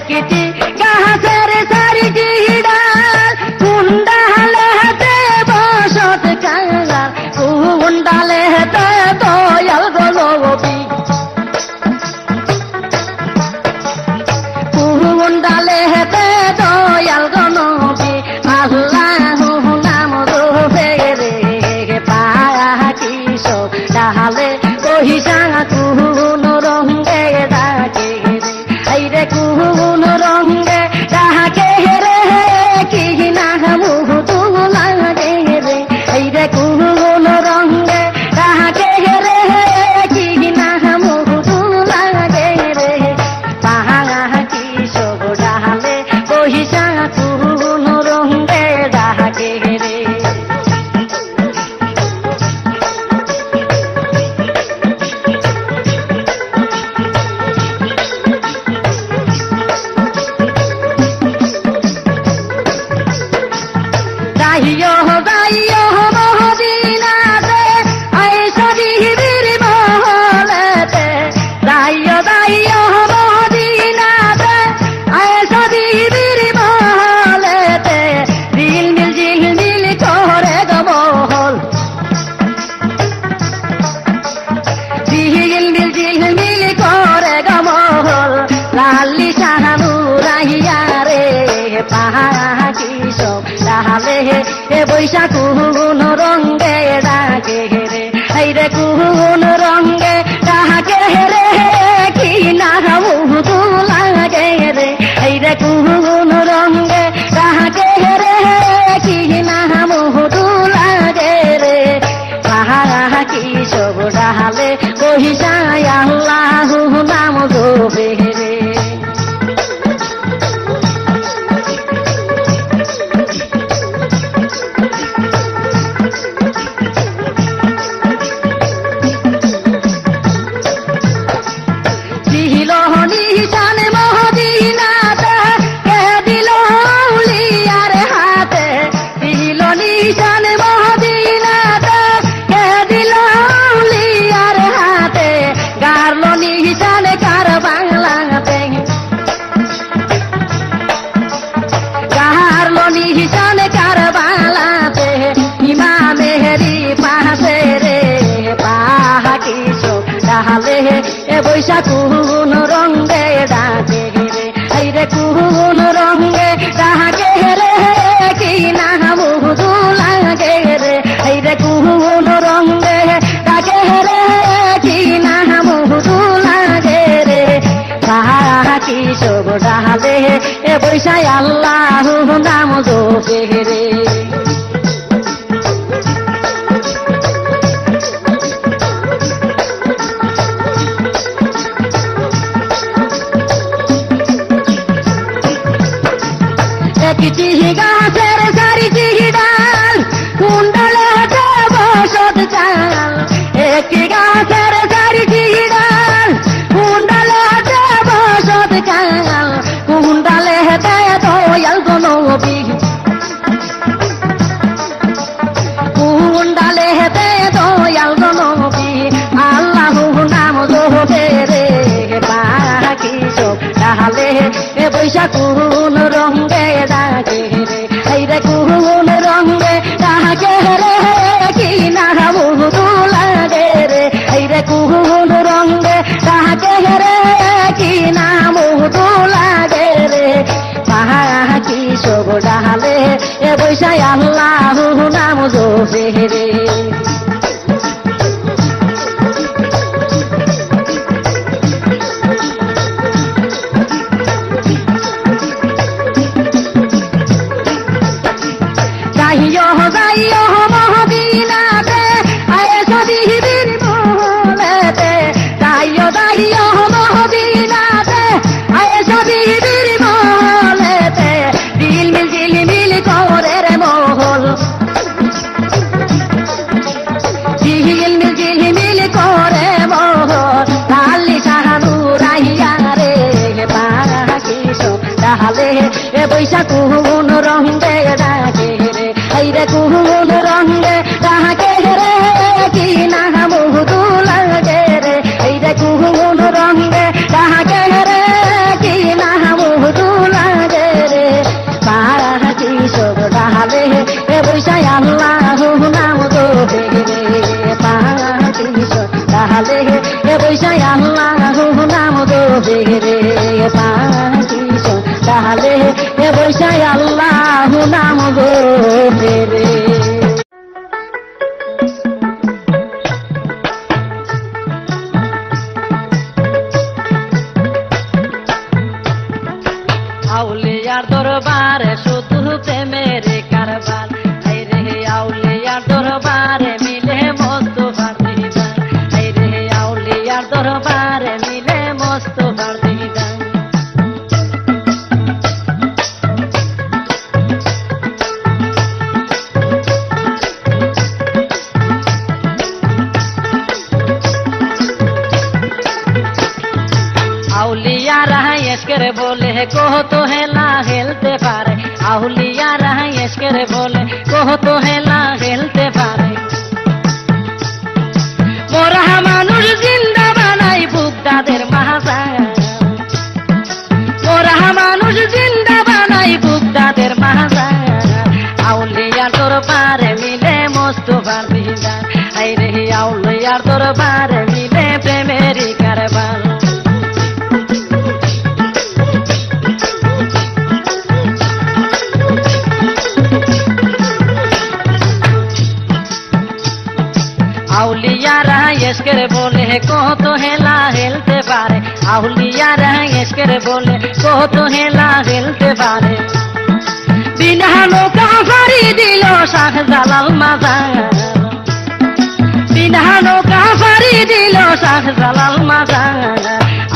একটি গাছের চারিটি ডাল কোন ডালেতে বসত কাঙাল কোন ডালেতে দয়াল গো নবী কোন ডালেতে দয়াল গো নবী আল্লাহু নাম জপে রে পাখি সব ডালে কহিসা কোন রঙে ডাকে রে এই রে কোন রঙে ডাকে রে কি না মুহু লাগে রে এই রে কোন রঙে ডাকে রে কি না মুহু লাগে রে পাখি সব ডালে কহিসা কোন রঙে ডাকে রে যাইও যাইও মদিনাতে আয়েশা বিবির মহলেতে যাইও যাইও মদিনাতে আয়েশা বিবির মহলেতে ঝিলমিল করে গো মহল ঝিলমিল করে গো মহল লালি শাহানু রাহিয়া রে পাখি সব ডালে এ বৈশাখ কোন রঙে ডাকে রে এই রে কোন রঙে ডাকে রে কি না মুহু লাগে রে এই রে কোন রঙে ডাকে রে কি না মুহু লাগে রে পাখি সব ডালে কহিসা আল্লাহু নাম জপে রে নিশান মদিনাতে কে দিল উলিয়ার হাতে দিল নিশান মদিনাতে কে দিল উলিয়ার হাতে গারল নিশান কার বাংলাতে গারল নিশান কার বাংলাতে ইমামেরি পাশে রে পাখি সব ডালে এ বৈশাখ কোন রঙে ডাকে রে এই রে কোন রঙে ডাকে রে কি না মুহু লাগে রে এই রে কোন রঙে ডাকে রে কি না মুহু লাগে রে পাখি সব ডালে এ বৈশাখ আল্লাহু নাম জপে রে একটি গাছের চারিটি ডাল কোন ডালেতে বসত কাঙাল একটি গাছের চারিটি ডাল কোন ডালেতে বসত কাঙাল কোন ডালেতে দয়াল গো নবী কোন ডালেতে দয়াল গো নবী আল্লাহু নাম জপে রে পাখি সব ডালে এ বৈশাখ কোন রঙে ডাকে রে এই রে কোন রঙে ডাকে রে কি না মুহু লাগে রে এই রে কোন রঙে ডাকে রে কি না মুহু লাগে রে পাখি সব ডালে এ বৈশাখ আল্লাহু নাম জপে রে যাইও যাইও মদিনাতে আয়েশা বিবির মহলেতে যাইও যাইও মদিনাতে আয়েশা বিবির মহলেতে ঝিলমিল করে রে মহল ঝিলমিল করে মহল লালি শাহানু রাহিয়া রে পাখি সব ডালে এ বৈশাখ কোন রঙে ডাকে রে এই রে কোন রঙে ডাকে রে কি না মুহু লাগে রে এই রে কোন রঙে ডাকে রে কি না মুহু হে পাখি তাহলে এ বৈশাই আল্লাহ নাম গো রে আউলিয়ার দরবারে শুধু প্রেমের কারবার এই রে আউলিয়ার দরবারে মিলে মোস্তফার দিদার এই রে আউলিয়ার দরবারে মিলে মোস্তফার দিদার আউলিয়া রাহাই এসকেরে বলে কহ তো হেলা হেলতে পারে আউলিয়া রাহাই এসকেরে বলে কহ তো হেলা হেলতে পারে মোরা মানুষ জিন্দা বানাই বুকদাদের মাহাজান মোরা মানুষ জিন্দা বানাই বুকদাদের মাহাজান আউলিয়ার দরবারে মিলে মোস্তফার দিদার এই রে আউলিয়ার দরবারে মিলে প্রেমেরই কারবার আউলিয়ারা এসকের বলে কত হেলা হেলতে পারে আউলিয়ারা এসকের বলে কত হেলা হেলতে পারে বিনা নৌকা ফাড়ি দিল শাহ জালাল মাজার বিনা নৌকা ফাড়ি দিল শাহ জালাল মাজার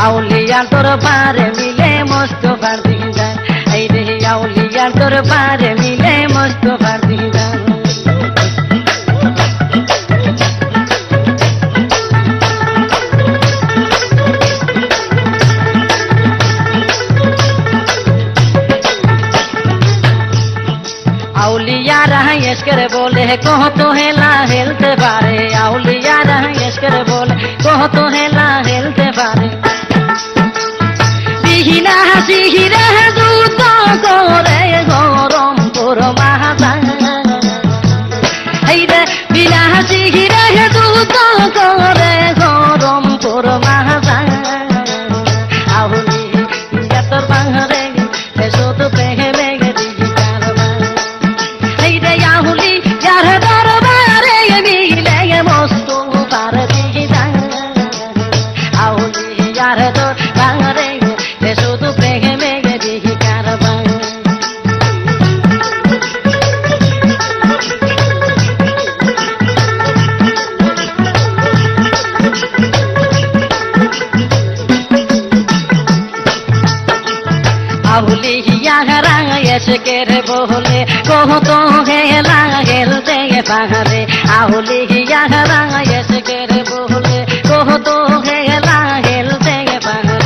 আউলিয়ার দরবারে মিলে মোস্তফার দিদার এই রে আউলিয়ার দরবারে মিলে মোস্তফার দিদার আউলিয়ারা এসকের বলে কহ তো হেলা হেলতে পারে আউলিয়ারা এসকের বলে কহ তো হেলা হেলতে পারে বিহিনা হাসিহিরে যুদ্ধ করে গরম পুর মাহাজান এই রে বিনা হাসিহিরে যুদ্ধ করে গরম পুর মাহাজান আউলিয়া তোর বাংরে শুধু প্রেমে এসকের বলে কহ তো হেলা হেলতে পারে আউলিয়া এসকের বলে কহ তো হেলা হেলতে পারে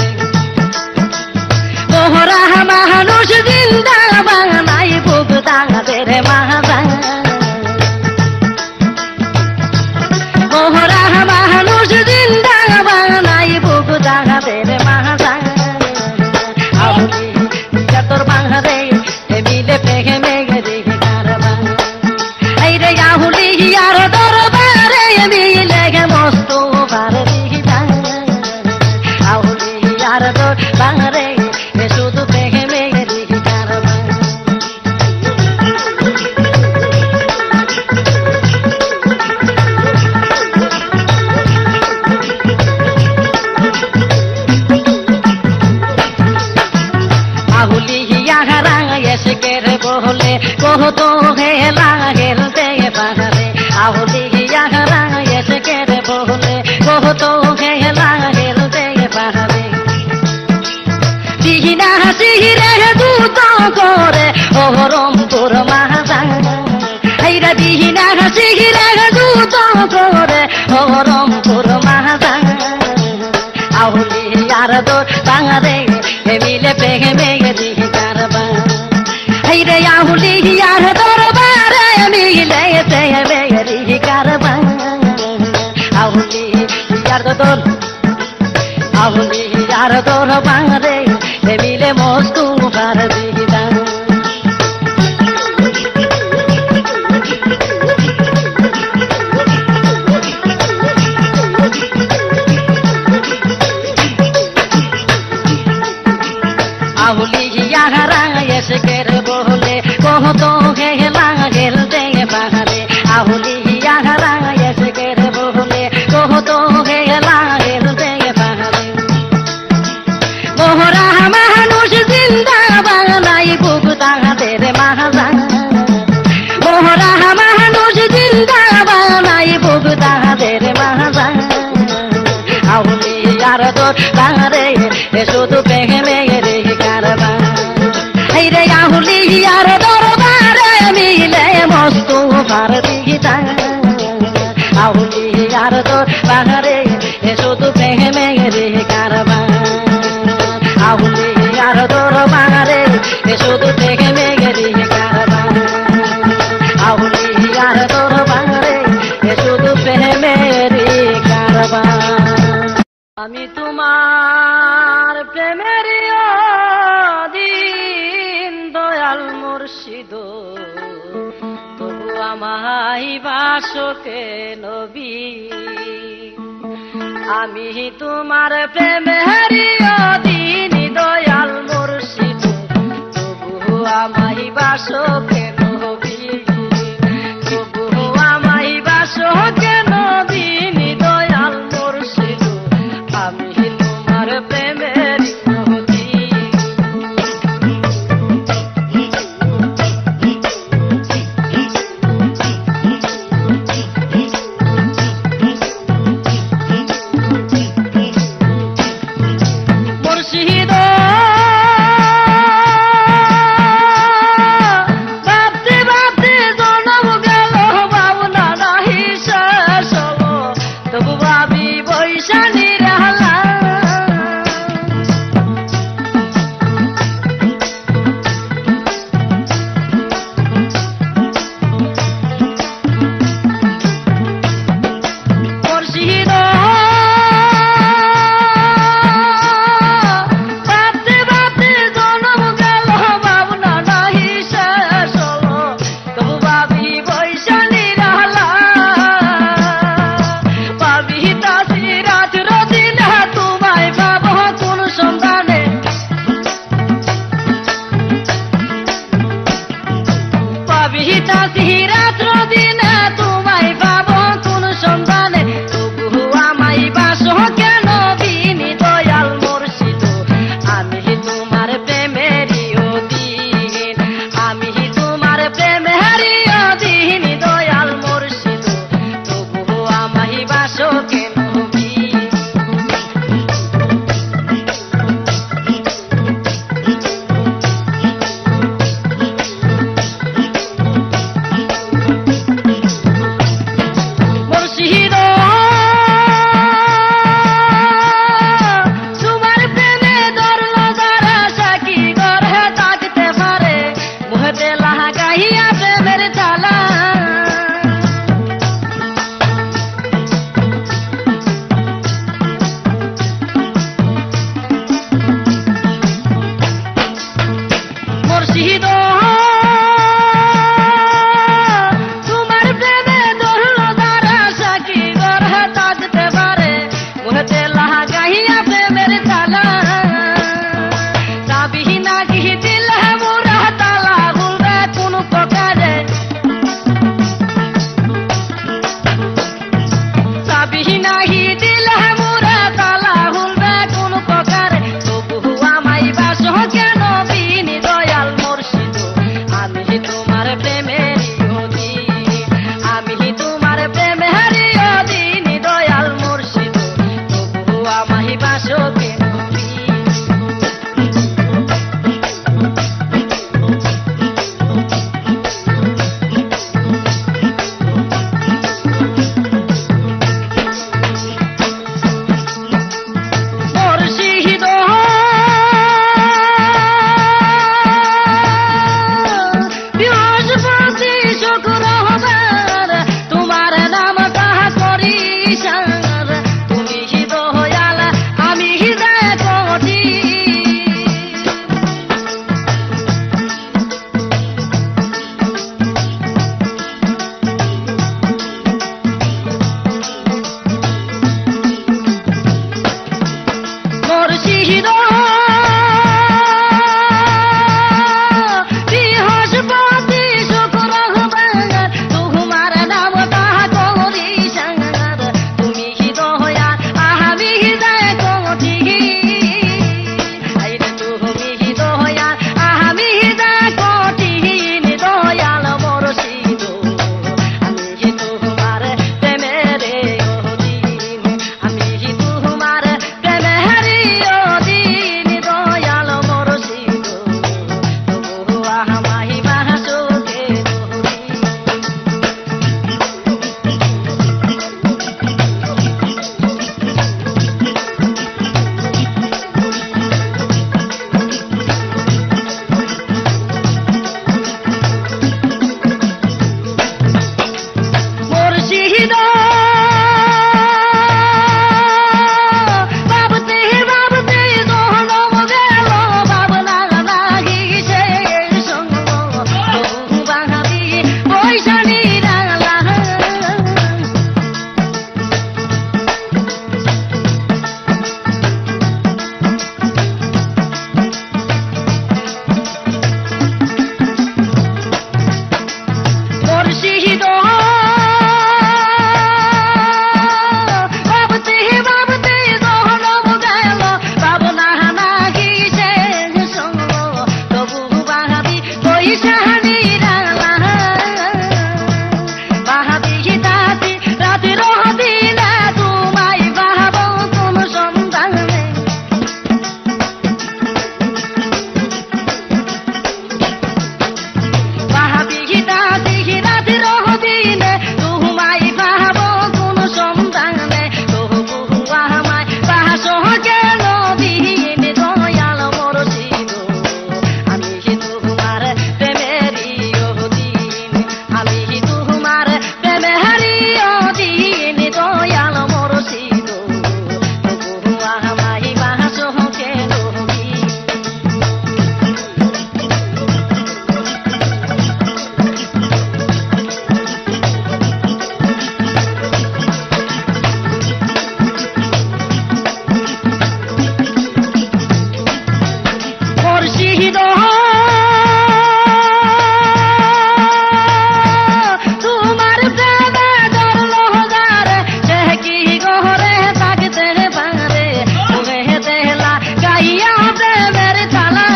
মোহরা মানুষ জিন্দা বানাই বুকদাদের মাহাজান মোহরা মানুষ জিন্দা বানাই বুকদাদের মাহাজান আউলিয়া তোর বাংরে মিলে প্রেমে গেরি কারবার এই রে আউলিয়ার দরবারে মিলে মোস্তফার দিদার আউলিয়ার দরবারে শুধু প্রেমে গেরি কারবার এসকের বলে কহ তো হেলা হেলতে পারে আউলিয়া এসকের বলে কহ তো হেলা হেলতে পারে বিহিনা হাসিরে যুদ্ধ করে ওরম পুর মাহাজান এই রে বিহিনা হাসিরে যুদ্ধ করে ওরম পুর মাহাজান আউলিয়ার দরবারে মিলে প্রেমে গেরি কারবার এই রে আউলিয়ার দরবারে মিলে প্রেমে গেরি কারবার আউলিয়ার দরবারে মিলে মোস্তফার দিদার আউলিয়া এসকের বলে কত হেলা হেলতে পারে আউলিয়া এসকের বলে কত হেলা হেলতে পারে মোহরা মানুষ জিন্দা বাংলাই বুক তাহাদের মাহাজান মোহরা মানুষ জিন্দা বাংলাই বুক তাহাদের মাহাজান আউলিয়ার তোর বাহারে শুধু প্রেমে রে কারবার এই রে আউলিয়ার দরবারে মিলে মস্তু পারবিতা আউলিয়ার তোর বাহারে শুধু প্রেমে রে কারবার আউলিয়ার দরবারে শুধু প্রেমে রে কারবার আউলিয়ার দরবারে শুধু প্রেমে রে কারবার আমি তোমার প্রেমের অধীন দয়াল মুর্শিদ তবু আমায় বাসকে নবী আমি তোমার প্রেমের অধীন দয়াল মুর্শিদ তবু আমায় বাসকে নবী তবু আমায় বাসকে নবী দয়াল মুর্শিদ আমি তোমার প্রেমের নদী মুর্শিদ ভাবতে ভাবতে জনম গেল ভাবনা নাহি শেষ হলো তবু ভাবি বৈশালী মুর্শিদ তোমার প্রেমে ধরলো যারে সে কি গহরে থাকতে পারে ওহে দেলা গাইয়া প্রেমের তালা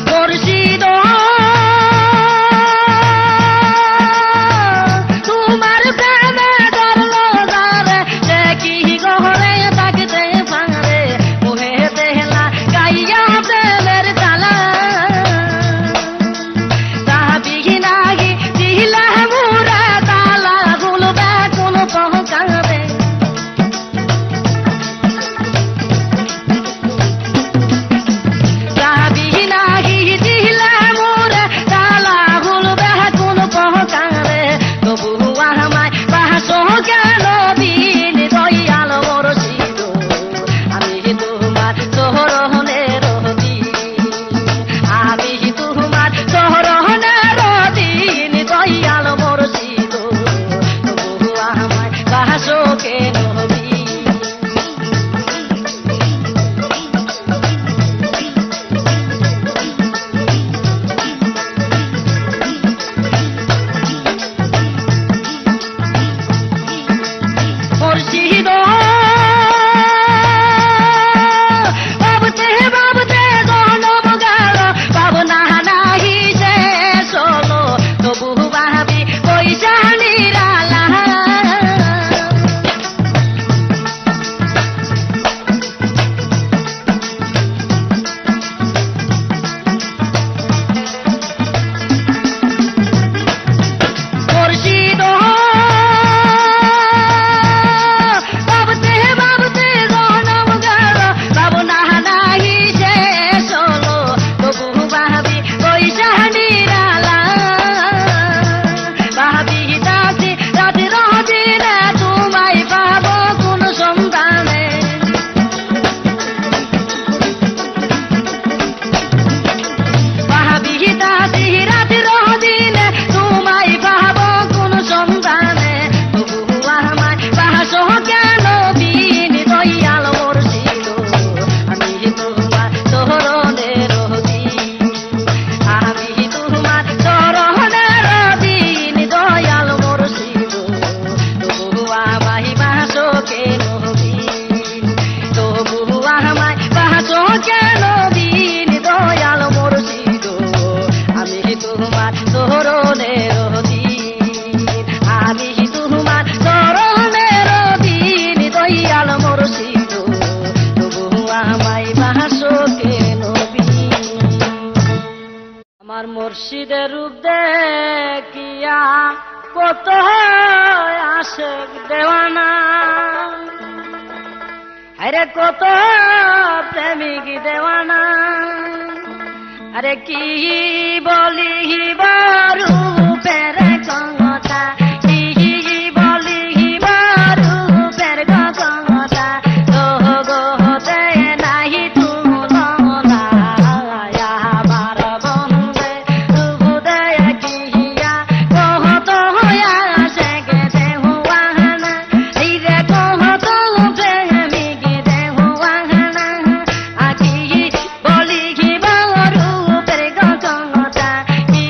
মুর্শিদ তোমার প্রেমে ধরলো যারে সে কি গহরে থাকতে পারে ওহে দেলা গাইয়া প্রেমের তালা তাহাবি নাহি দিলা মুরা তালা গুলবে কোন পহকাবে তাহাবি নাহি দিলা মুরা তালা গুলবে কোন পহকাবে তবু আমায় বাসো কেন বিন দয়াল মুর্শিদ আমি তোমার চরণের দিন আমি তোমার চরণের দিন দয়াল মুর্শিদ তবু আমায় বাসো কেন বিন মুর্শিদ ভাবতে ভাবতে জনম গেল ভাবনা নাহি শেষ হলো তবু ভাবি পয়সা নিরালা মুর্শিদ ভাবতে ভাবতে জনম গেল ভাবনা নাহি শেষ হলো তবু ভাবি পয়সা নিরালা ভাবি দাসি রাতে রদিনে তোমায় পাবো কোন সন্ধানে ভাবি দাসি রাতে রদিনে তোমায় পাবো কোন সন্ধানে তবু আমায় বাসো কেন বিন দয়াল মুর্শিদ আমি তোমার চরণের দিন আমি তোমার চরণের দিন দয়াল মুর্শিদ তবু আমায় বাসো কেন বিন তবু আমায় বাসো কেন বিন দয়াল মুর্শিদ আমি তোমার চরণের দিন আমি তোমার চরণের দিন দয়াল মুর্শিদ তবু আমায় বাসো কেন বিন আমার মুর্শিদের রূপ দেখিয়া কত আশেক দেওয়ানা আরে কত প্রেমিক দেওয়ানা আরে কি বলি রূপের কথা কি বলি রূপের কথা তো গোতে নাহি তুলনা আমার বন্ধে রূপ দেখিয়া কহত আসে গে দেহুয়ানা এই রে কহত প্রেমিক দেহুয়ানা আকি বলি রূপের কথা কি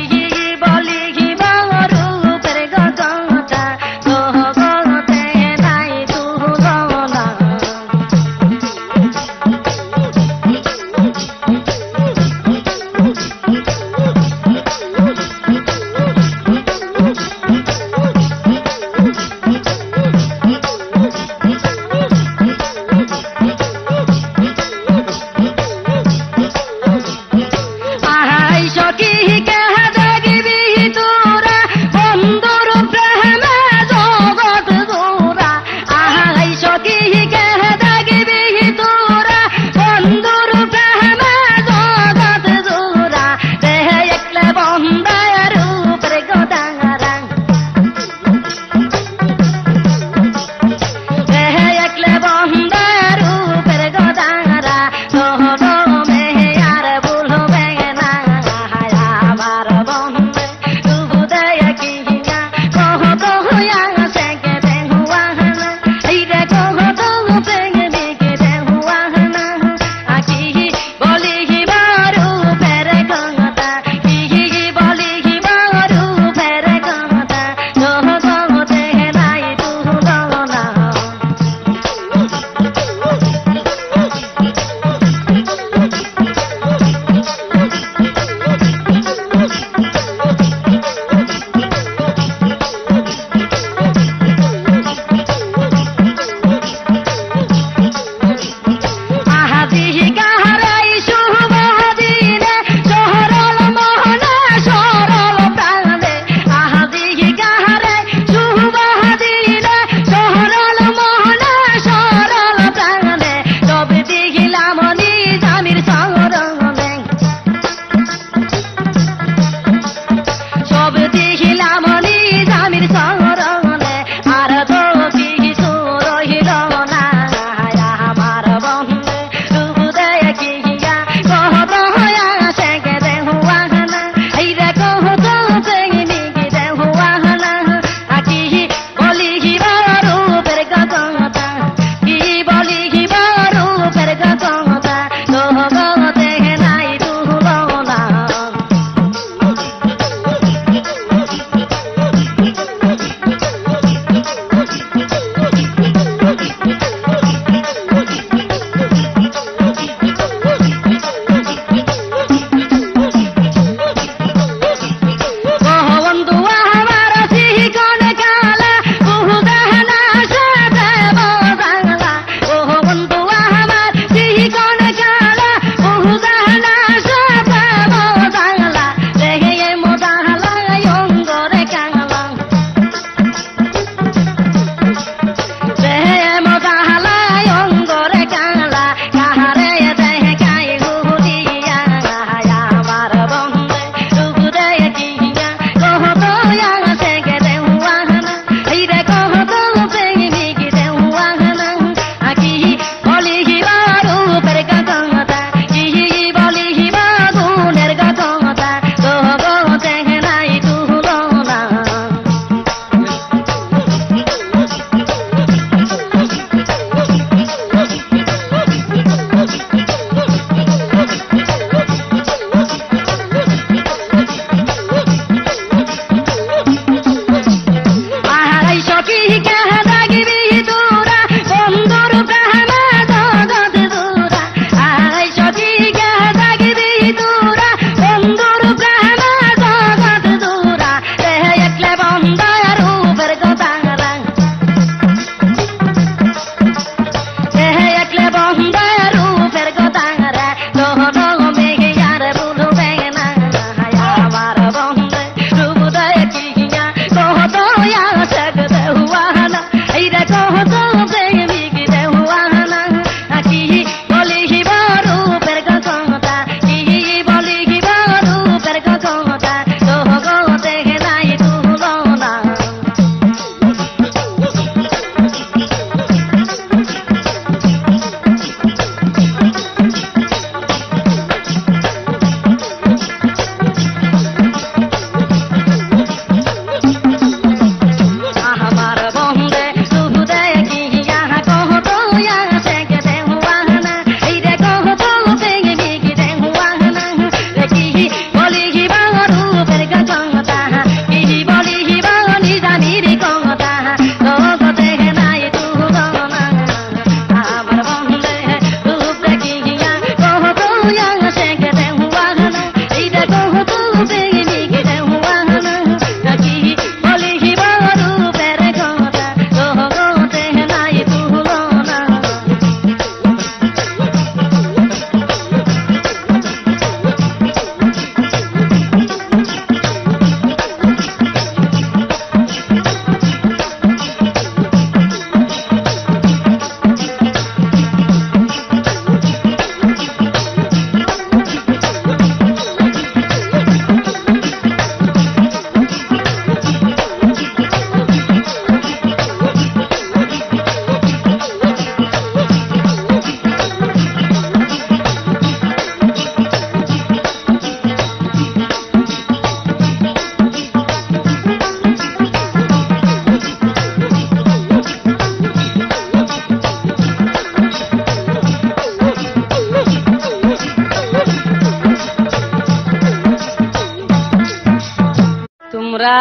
তোমরা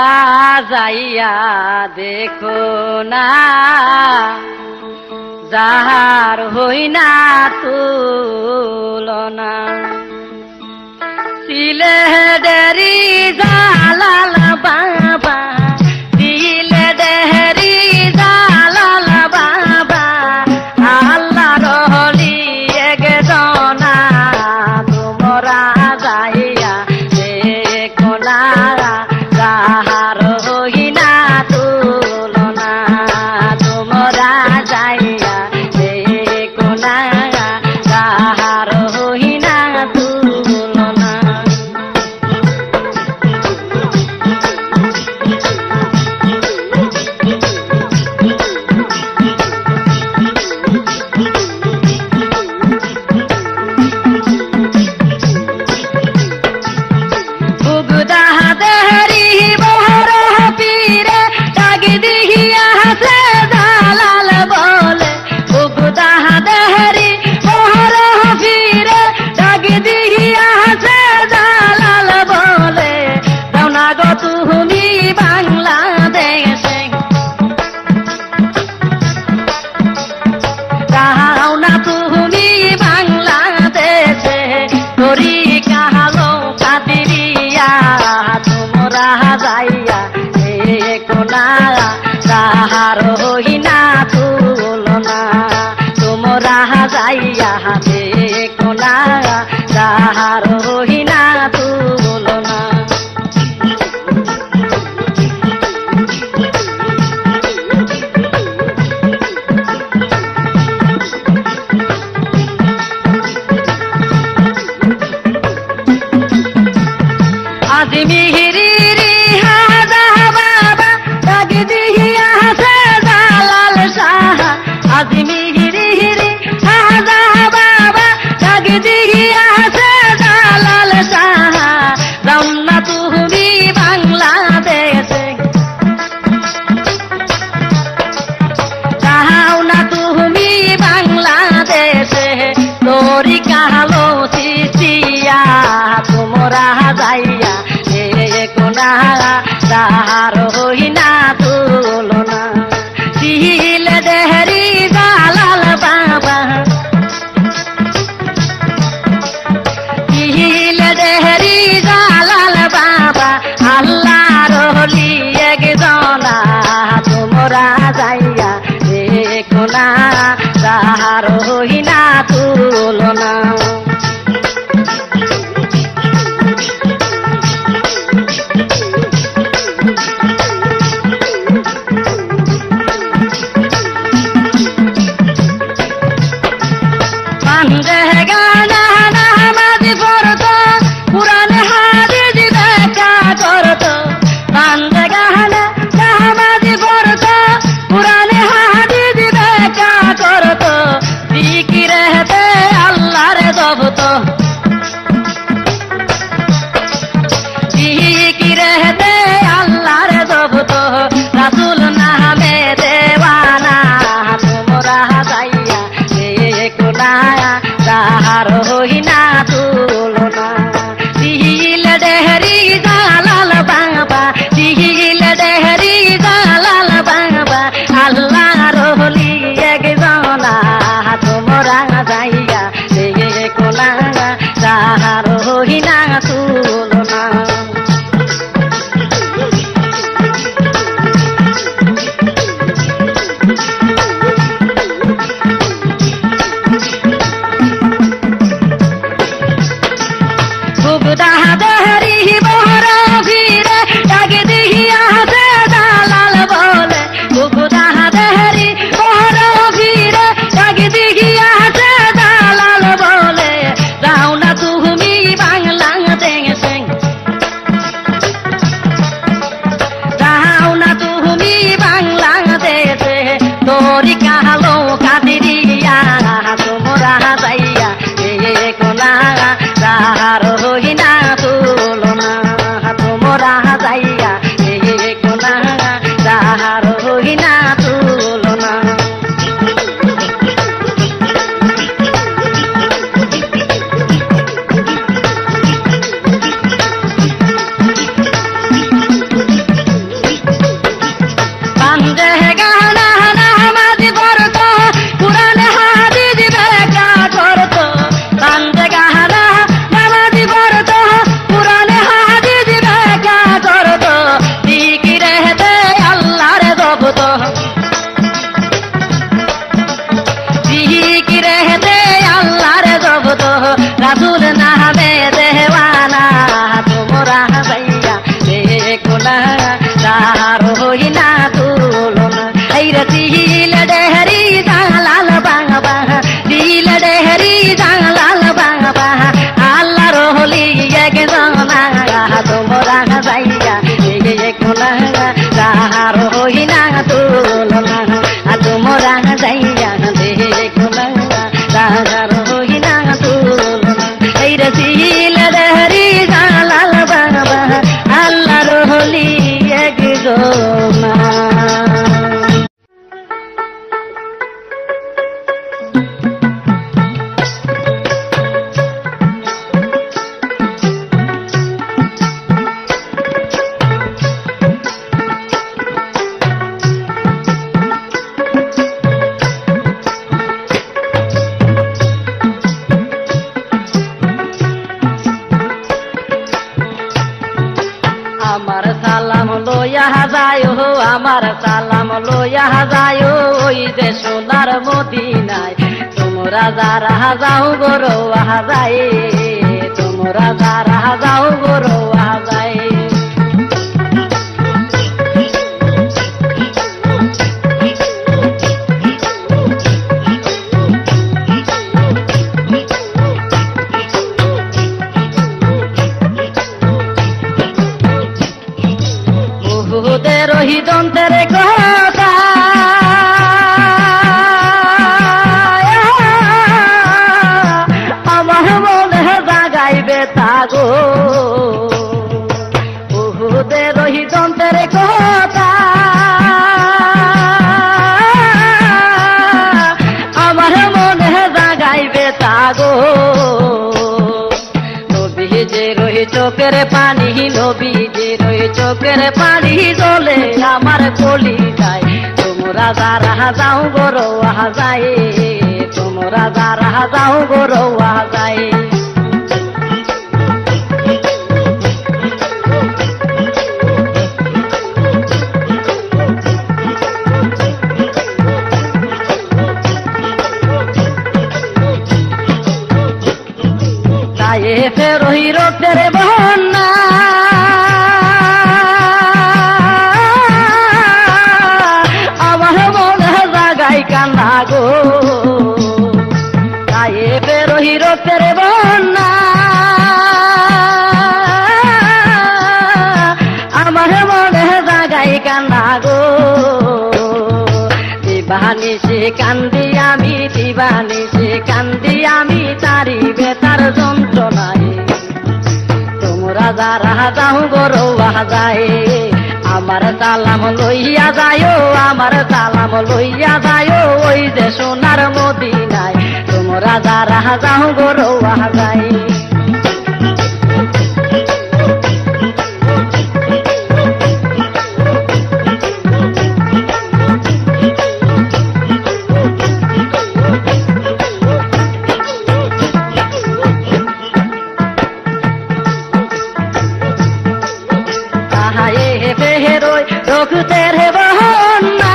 যাইয়া দেখো না যাহার হই না তুলনা সিলেটেরি জালাল বাবা সিলেটেরি জালাল বাবা আল্লাহর হলি একজনা তোমরা যাইয়া দেখো না যাহার হই না তুলনা তোমরা যাইয়া দেখো না যাহার হই না তুলনা তুমি বাংলাদেশে যাও না তুমি বাংলাদেশে তোরি কাহালো কাদিরিয়া তোমরা যাইয়া কোনা তাহার হই না তুলনা তোমরা যাইয়া কোনা তাহার হই না তুলনা আজমিরি হাজা বাবা তাগদিহিয়া সে জালাল শাহ আজমিরি হাজা বাবা তাগদিহিয়া সে জালাল শাহ যাও না তুমি বাংলাদেশে যাও না তুমি বাংলাদেশে তোরি কাহালো সিসিয়া তোমরা যাইয়া কোনা তাহার হই না তুলনা সিলেটেরি জালাল বাবা সিলেটেরি জালাল বাবা আল্লাহর হলি একজনা তোমরা যাইয়া কোনা তাহার হই না তুলনা রাসূল নামে দেওয়ানা তোমরা যাইয়া কোনা তাহার হই না তুলনা সিলেটেরি জালাল বাবা সিলেটেরি জালাল বাবা আল্লাহর হলি একজনা তোমরা যাইয়া কোনা তাহার হই না তুলনা দাহাদারি বহর ফিরে ডাকে দিহিয়া সে দালাল বলে দাহাদারি বহর ফিরে ডাকে দিহিয়া সে দালাল বলে যাও না তুমি বাংলাদেশে যাও না তুমি বাংলাদেশে তোরি কাহালো কাদিরিয়া তোমরা যাইয়া কোনা তাহার হই না তুলনা তোমরা যাইয়া কোনা তাহার হই না তুলনা হই না তুলনা এই রে দিল ডেহরি জালাল বাবা দিল ডেহরি জালাল বাবা আল্লাহর হলি একজন তোমরা যাইয়া কোনা তাহার হই না তুলনা তোমরা যাইয়া কোনা তাহার হই না তুলনা এই রে দিল ডেহরি জালাল বাবা আল্লাহর হলি একজন আমার সালাম লইয়া যায় আমার সালাম লইয়া যায় ওই যে সোনার মদিনায় তোমরা যারা যাও গরো যায় তোমরা যারা যাও গরো যায় রহিদন্তের কথা আমার মনে জাগাইবে তাগো বহুদে রহিদন্তের কথা আমার মনে জাগাইবে তাগো নবীজে রহি চোখের পানি নবীজে রহি চোখের পানি জলে আমার কলি যায় তোমরা যারা যাও গরো যায় তোমরা যারা যাও গরো যায় তায়ে ফেরোহি রক্তের বন্যা আমার মনে জাগাই কান্না গো তায়ে ফেরোহি রক্তের বন্যা আমার মনে জাগাই কান্না গো দিবানি সে কান্দি আমি দিবানি সে কান্দি আমি তারি বেতার যন্ত্রণায় তোমরা যারা যাও গরো যায় আমার সালাম লইয়া যায় আমার সালাম লইয়া যায় ওই যে সোনার মদিনায় তোমরা যারা যাও গরো যায় রঘুতের বহন্না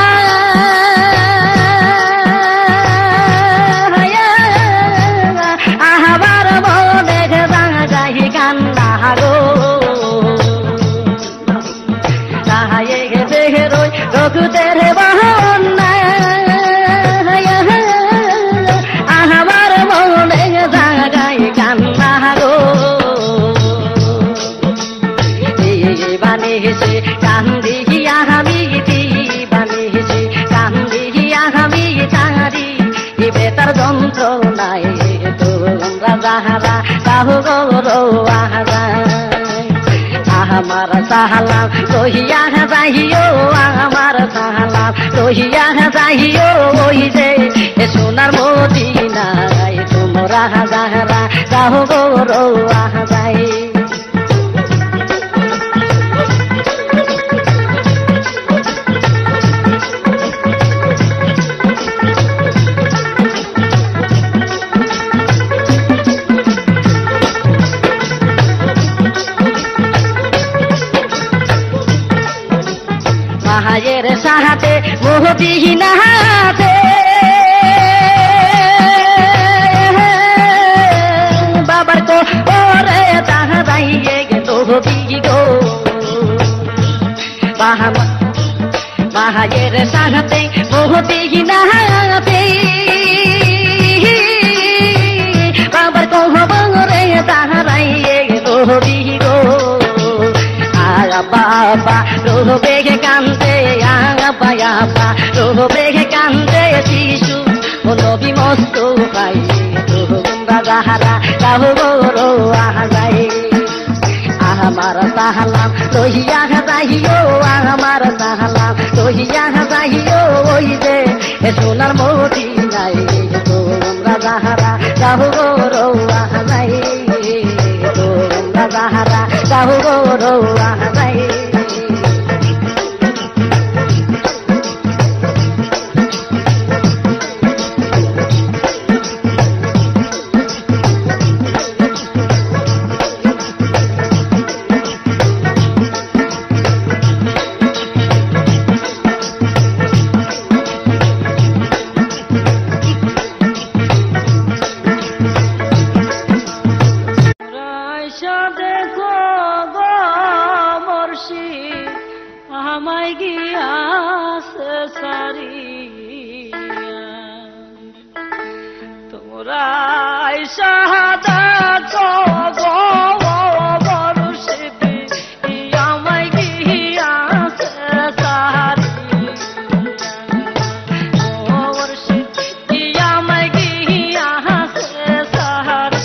আহাবার মনে যাই কান্না গো তাহায়ে বেরোয় রঘুতের বহন্না আহাবার মনে যাই কান্না গো বানিয়েছে কান্দি আমি দিবানিয়েছি কান্দি আমি তারি বেতার যন্ত্রণায় তোমরা যাহারা কাহু গরো আমার সাহালাম লহিয়া যাইও আমার সাহালাম লহিয়া যাইও ওই যে সোনার মদিনায় তোমরা যাহারা কাহু গরো যায় মায়ের সাহাতে মোহবিহীনা হাতে বাবার তো ওরে তাহা যাইয়ে গেল গো মায়ের সাথে বহুতি নাতে বাবার কহবরে তাহারাইয়ে রবি গো বাবা রোবে কান্দে আবা আবা রোবে কান্দে শিশু নবী মস্ত পাই তোমরা যাহারা কাহো গো আহাই আমার সাহালাম রহিয়া যাইও আমার সাহালাম রহিয়া যাইও ওই যে সোনার মোটি নাই তোমরা যাহারা কাহো গো আহাই তোমরা যাহারা কাহো গো আহাই আমায় গিয়াছে সারিয়া তোমরা শাহাদাত গো বরশিদি আমায় গিয়াছে সারিয়া ও বরশিদি আমায় গিয়াছে সারিয়া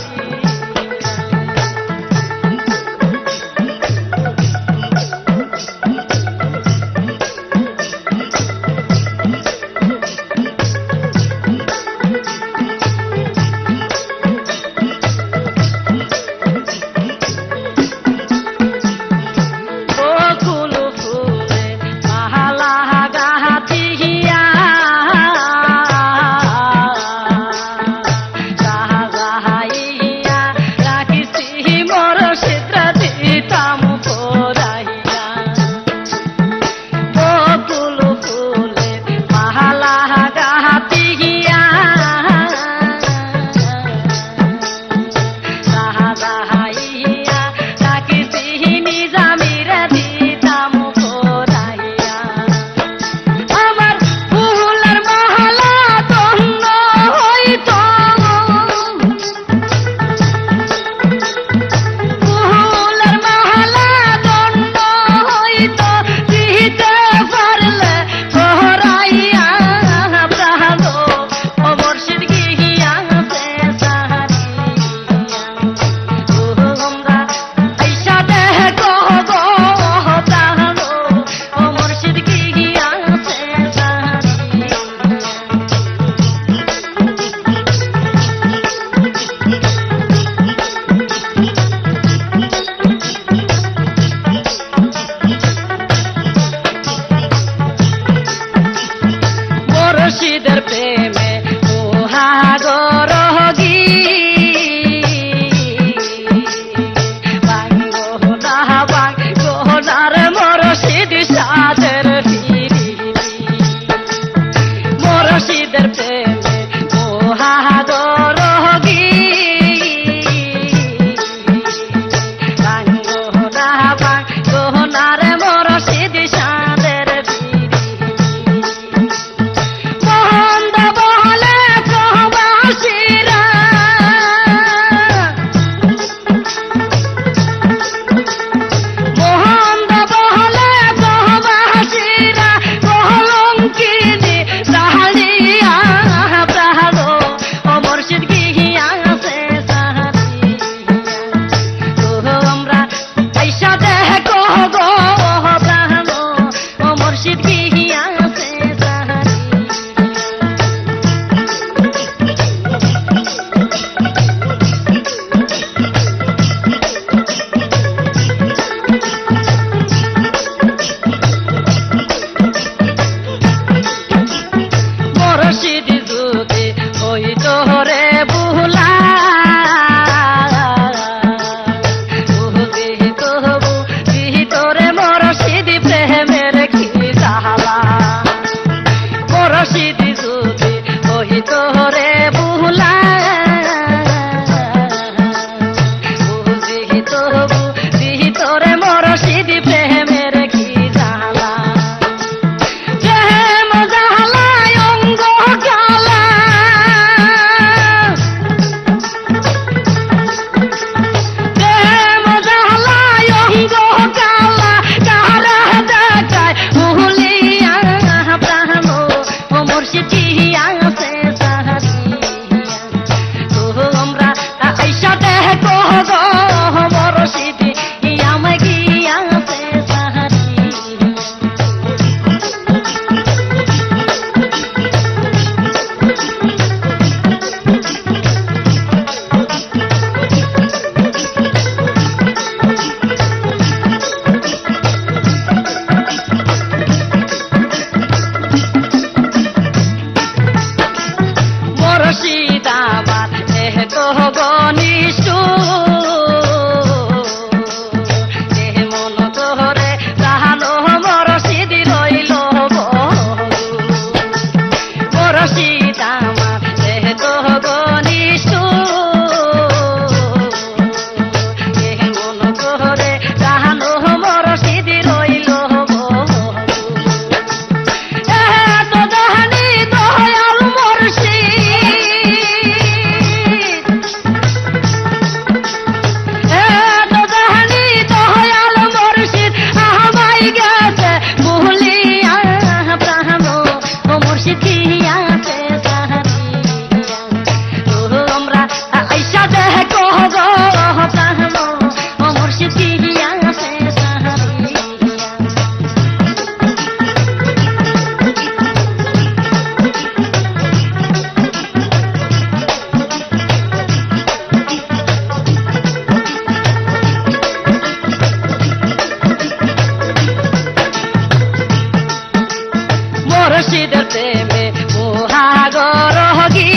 মুর্শিদের প্রেমে মহাগর গি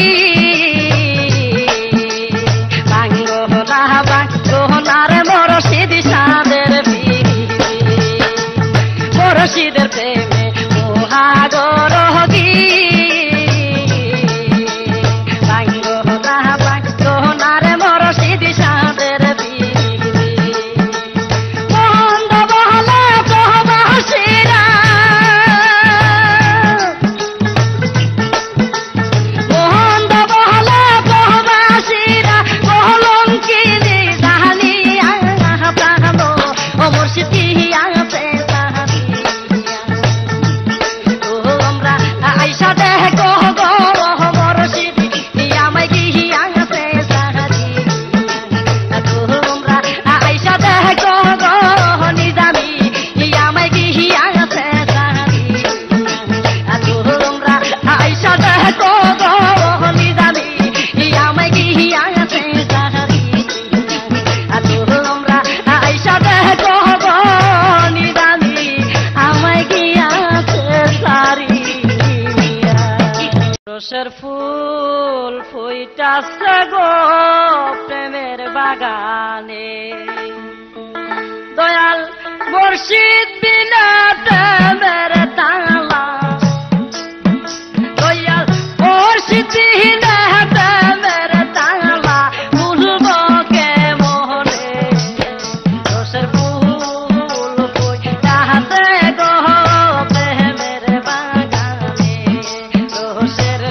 বাঙ্গনারে মুর্শিদ সাদের মুর্শিদের প্রেমে মহাগর গি বাঙ্গনারে মুর্শিদ সাদের রসের ফুল ফুইটাছে গো প্রেমের বাগানে দয়াল মুর্শিদ বিনা প্রেমের তালা দয়াল মুর্শিদ বিনা প্রেমের তালা ভুলব কে মোহনে রসের ফুল ফুইটাছে গো প্রেমের বাগানে রসের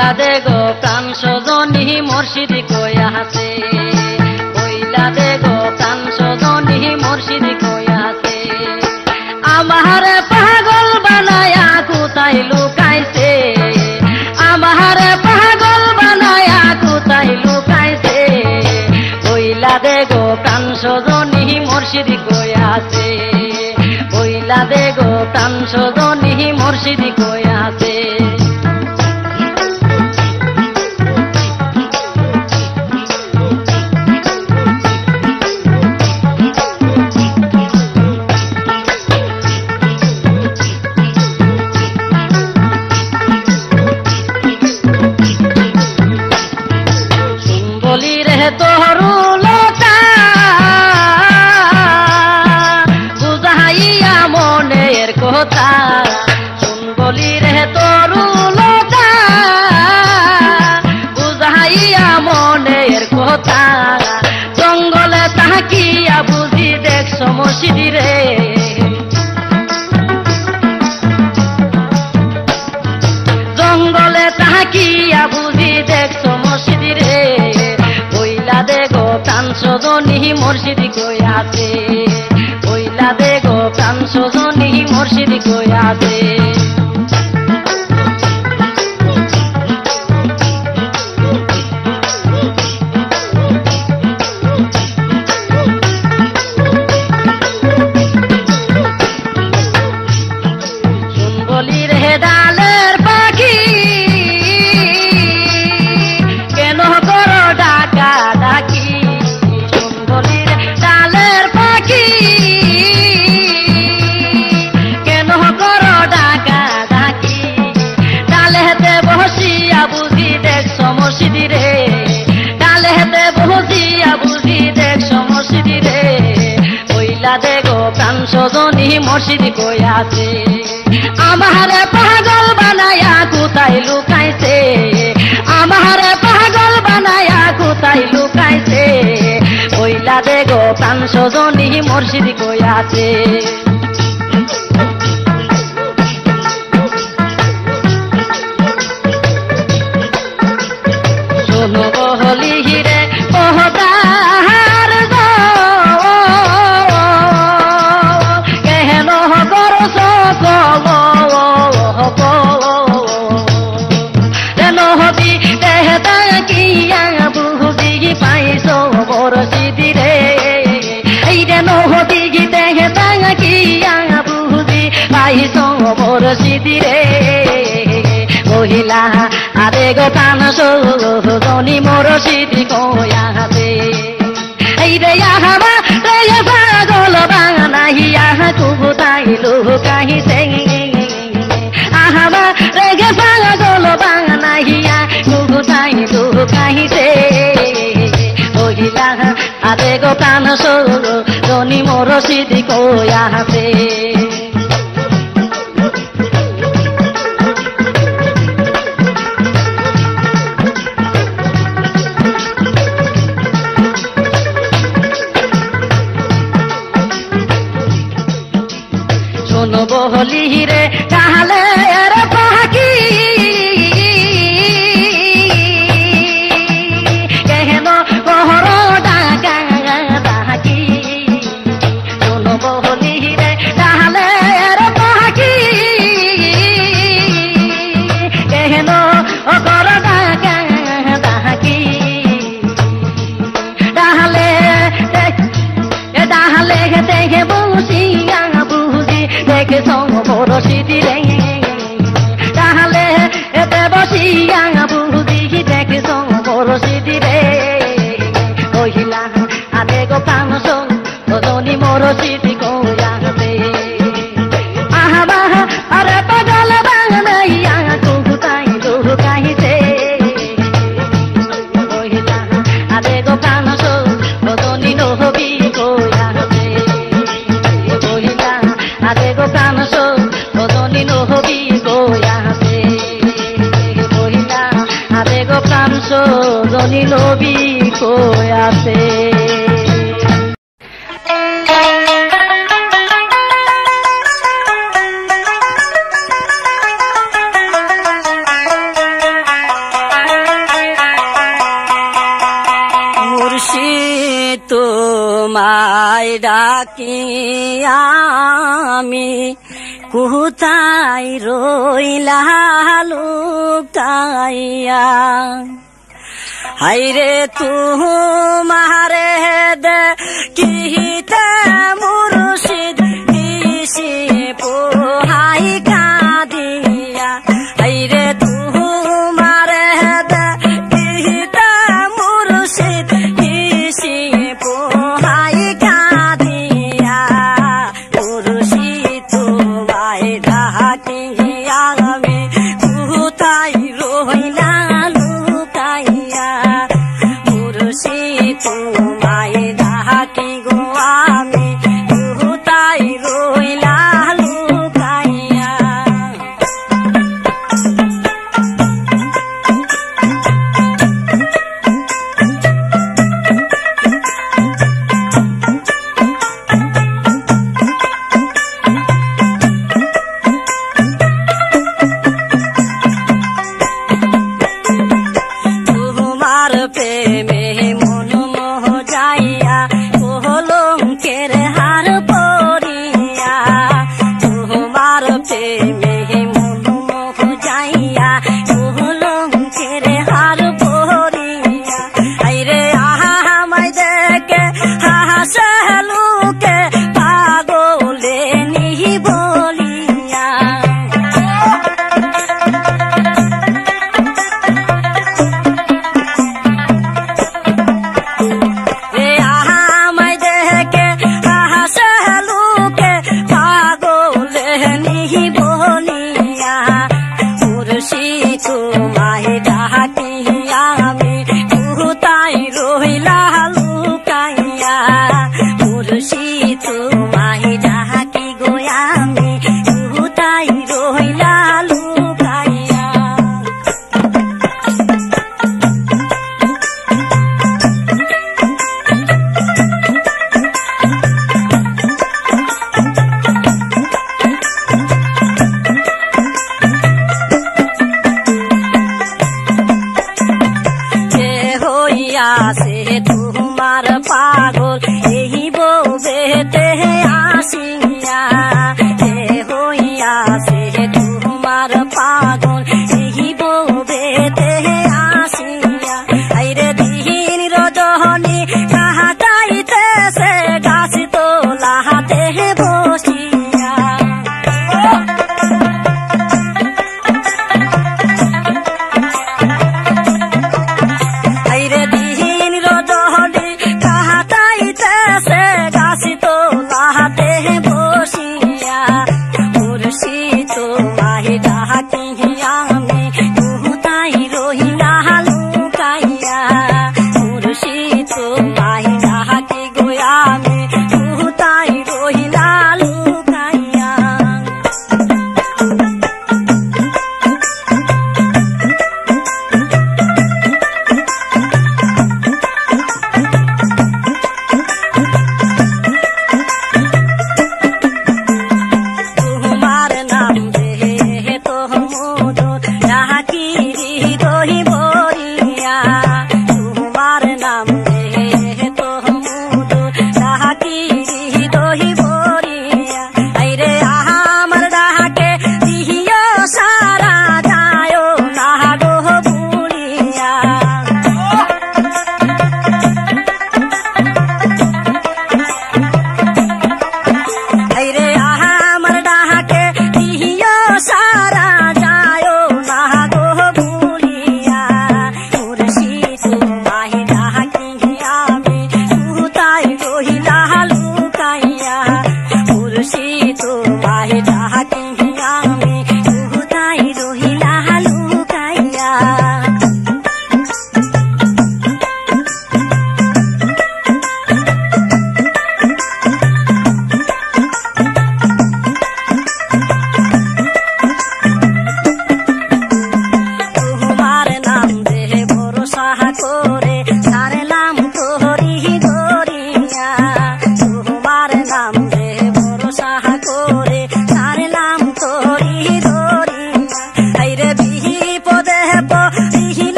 বইলা দে গো প্রাণ সজনী মুর্শিদ কয়া হাতে বইলা দে গো প্রাণ সজনী মুর্শিদ কয়া হাতে আমার পাগল বানায়া কোথায় লুকাইছে আমার পাগল বানায়া কোথায় লুকাইছে বইলা দে গো প্রাণ সজনী মুর্শিদ কয়া হাতে বইলা দে গো প্রাণ সজনী মুর্শিদ কয়া হাতে তোহরু লোটা বুঝাইয়া মনের কথা শুন বলি রে তোরু লোটা বুঝাইয়া মনের কথা জঙ্গলে তাকিয়া বুঝি দেখছ মসজিদি রে জঙ্গলে তাকিয়া বুঝি দেখছ মসজিদি রে দে গো প্রাণ সজনী মুর্শিদ কয়া হাতে বইলা দে গো প্রাণ সজনী মুর্শিদ কয়া হাতে শুন বলি রে ডালের পাখি কেন করো ডাকা ডাকি শুন বলি রে ডালের পাখি কেন করো ডাকা ডাকি ডালেতে বসিয়া বুঝি দেখছ মসজিদি রে ডালেতে বসিয়া বুঝি দেখছ মসজিদি রে বইলা দে গো প্রাণ সজনী মুর্শিদ কয়া হাতে আমার পাগল বানায়া কোথায় লুকাইছে আমার পাগল বানায়া কোথায় লুকাইছে বইলা দে গো প্রাণ সজনী মুর্শিদ কয়া হাতে শোনো বহলি হিরে পহদার গো কেন করো সকল নহবি দেহতা কিয়া বুঝি পাইছ মুর্শিদি রে এই রে নহবি দেহতা কিয়া বুঝি পাইছ মুর্শিদি রে কহিলা আরে গো প্রাণ সজনী মুর্শিদ কয়া হাতে এই রে আহাবা রে পাগল বানাইয়া কোথায় লুকাইছে আহাবা রে পাগল বানাইয়া কোথায় লুকাইছে কহিলা আরে গো প্রাণ সজনী মুর্শিদ কয়া হাতে শোনো বহলি রে ডালের পাখি কেন কহর ডাকা ডাকি শোনো বহলি রে ডালের পাখি কেন কর ডাকা ডাকি ডালে ডালে দেখে বসিয়া দেখে মুর্শিদি রে তাহলে এতে বসিয়া বুঝি দেখে মুর্শিদি রে কহিলা আরে গো প্রাণ সজনী মুর্শিদ কয়া হাতে আহবা আরে পাগল বানাইয়া কোথায় লুকাইছে কহিলা আরে গো প্রাণ সজনী নহবি কয়া হাতে কহিলা আরে গো প্রাণ সজনী নহবি কয়া হাতে কহিলা আরে গো প্রাণ সজনী নহবি কয়া হাতে ডাকি আমি কোথায় রইলা লুকাইয়া হাইরে তোমারে দেখিতে মুর্শিদ দিশি পোহাই কাঁদিয়া হাইরে তোমারে দেখিতে মুর্শিদ দিশি পোহাই কাঁদিয়া মুর্শিদ তোমায় ডাকি আমি কোথায় রইলা লুকাইয়া মুর্শিদ তোমায় ডাকি গো আমি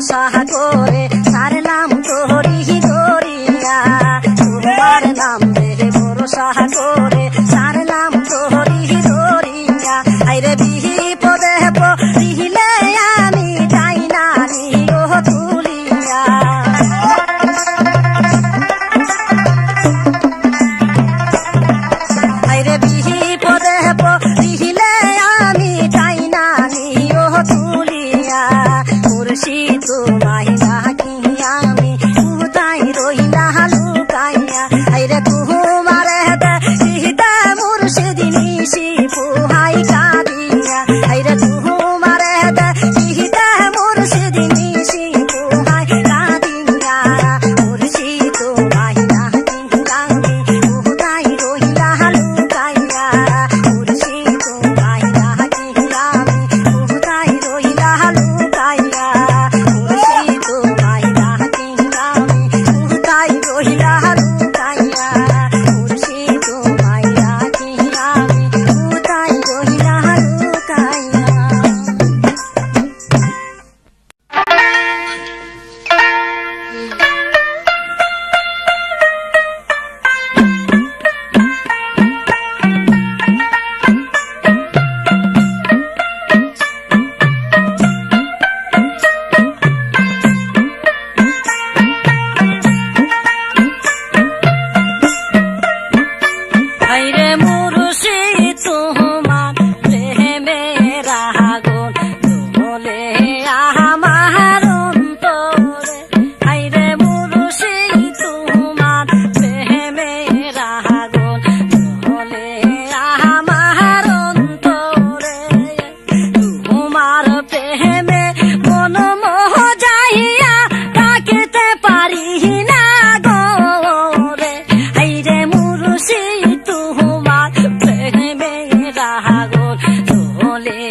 ভরসা করে ছাড়লাম তোরি দরিয়া তোমার নাম রে ভরসা করে ছাড়লাম তোরি দরিয়া আইরে বিপদে পড়িলে আমি যাই না নিও তুলিয়া আইরে বিপদে পড়িলে আমি যাই না নিও তুলিয়া মুর্শিদ তোমায় ডাকি আমি কোথায় রইলা লুকাইয়া আইরে তোমার দেখিতে মুর্শিদ নিশি পোহাই কাঁদিয়া আইরে তোমার দেখিতে মুর্শিদ নিশি পোহাই কাঁদিয়া মুর্শিদ তোমায় ডাকি আমি কোথায় রইলা লুকাইয়া মুর্শিদ তোমায় ডাকি আমি কোথায় রইলা লুকাইয়া মুর্শিদ তোমায় ডাকি আমি কোথায় রইলা লুকাইয়া মুর্শিদ তোমায় ডাকি আমি কোথায় রইলা আইরে মুর্শিদ তোমার প্রেমের আগুন জ্বলে আমার অন্তরে আইরে মুর্শিদ তোমার প্রেমের আগুন জ্বলে আমার অন্তরে তোমার প্রেমে মন মোহ যাইয়া থাকিতে পারি না গরে আইরে মুর্শিদ তোমার প্রেমের আগুন জ্বলে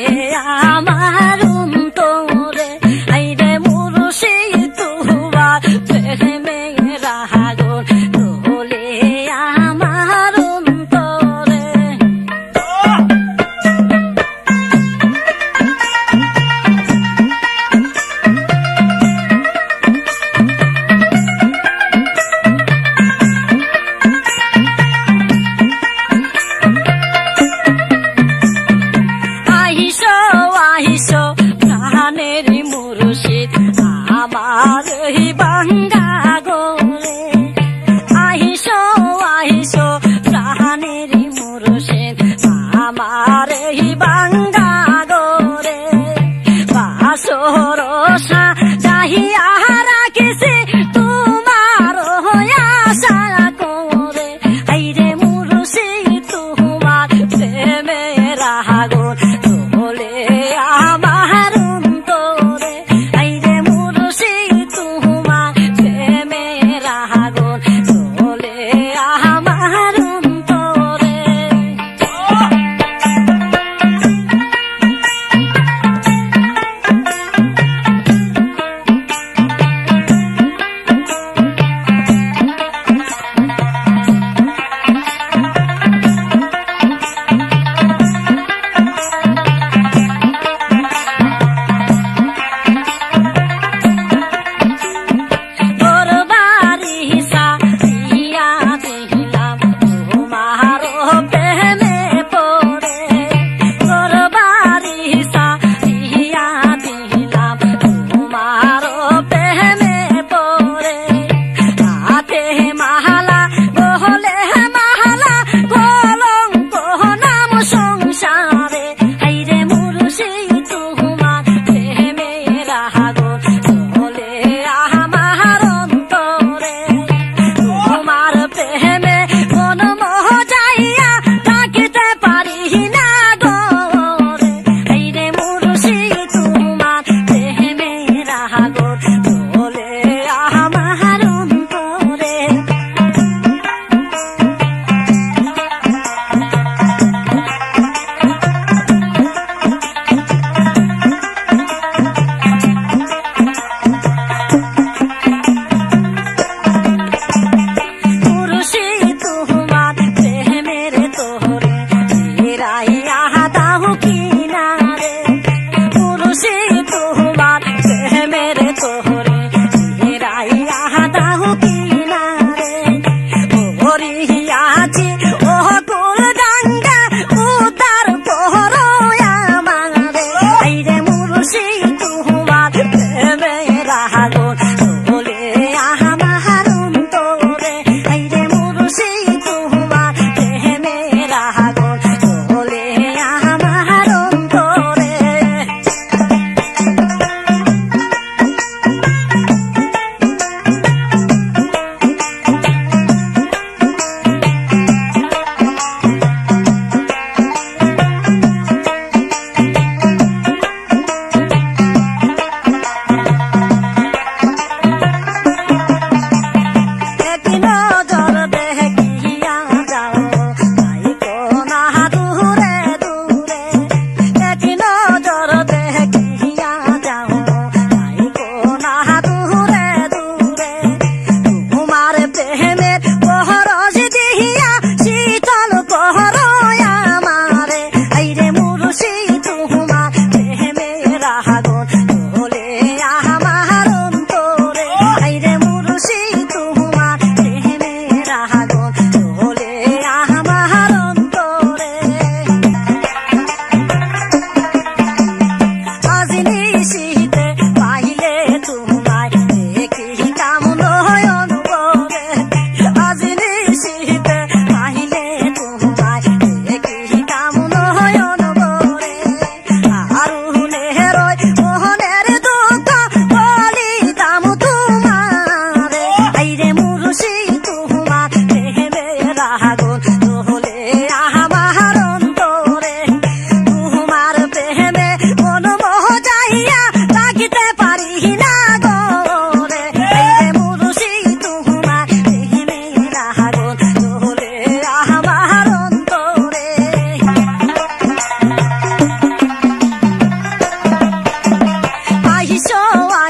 আমার অন্তরে আইরে মুর্শিদ তোমার প্রেমের আগুন জ্বলে আমার অন্তরে আহিসো আহিসো প্রাণের মুর্শিদ আমার এই বাঙ্গা গোরে আহিসো আহিসো প্রাণের মুর্শিদ আমার এই বাঙ্গা গোরে বাসরসা চাহিয়া রাখিছি তোমার আশা করে আইরে মুর্শিদ তোমার প্রেমের আগুন জ্বলে আমার অন্তরে আইরে মুর্শিদ তোমার প্রেমের আগুন জ্বলে আমার অন্তরে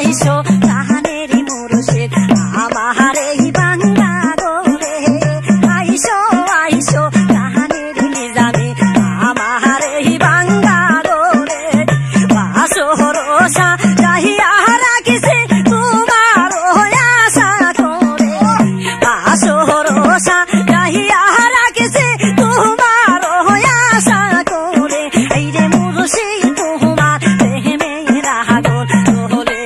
আইসো জাহানেরি মুর্শিদ আমার এই বাংলা গোরে আইসো আইসো জাহানেরি নিজামি আমার এই বাংলা গোরে বাসরসা চাহিয়া রাখিছে তোমার আশা করে বাসরসা চাহিয়া রাখিছে তোমার আশা করে এই রে মুর্শিদ তোমার প্রেমে রাগল তোলে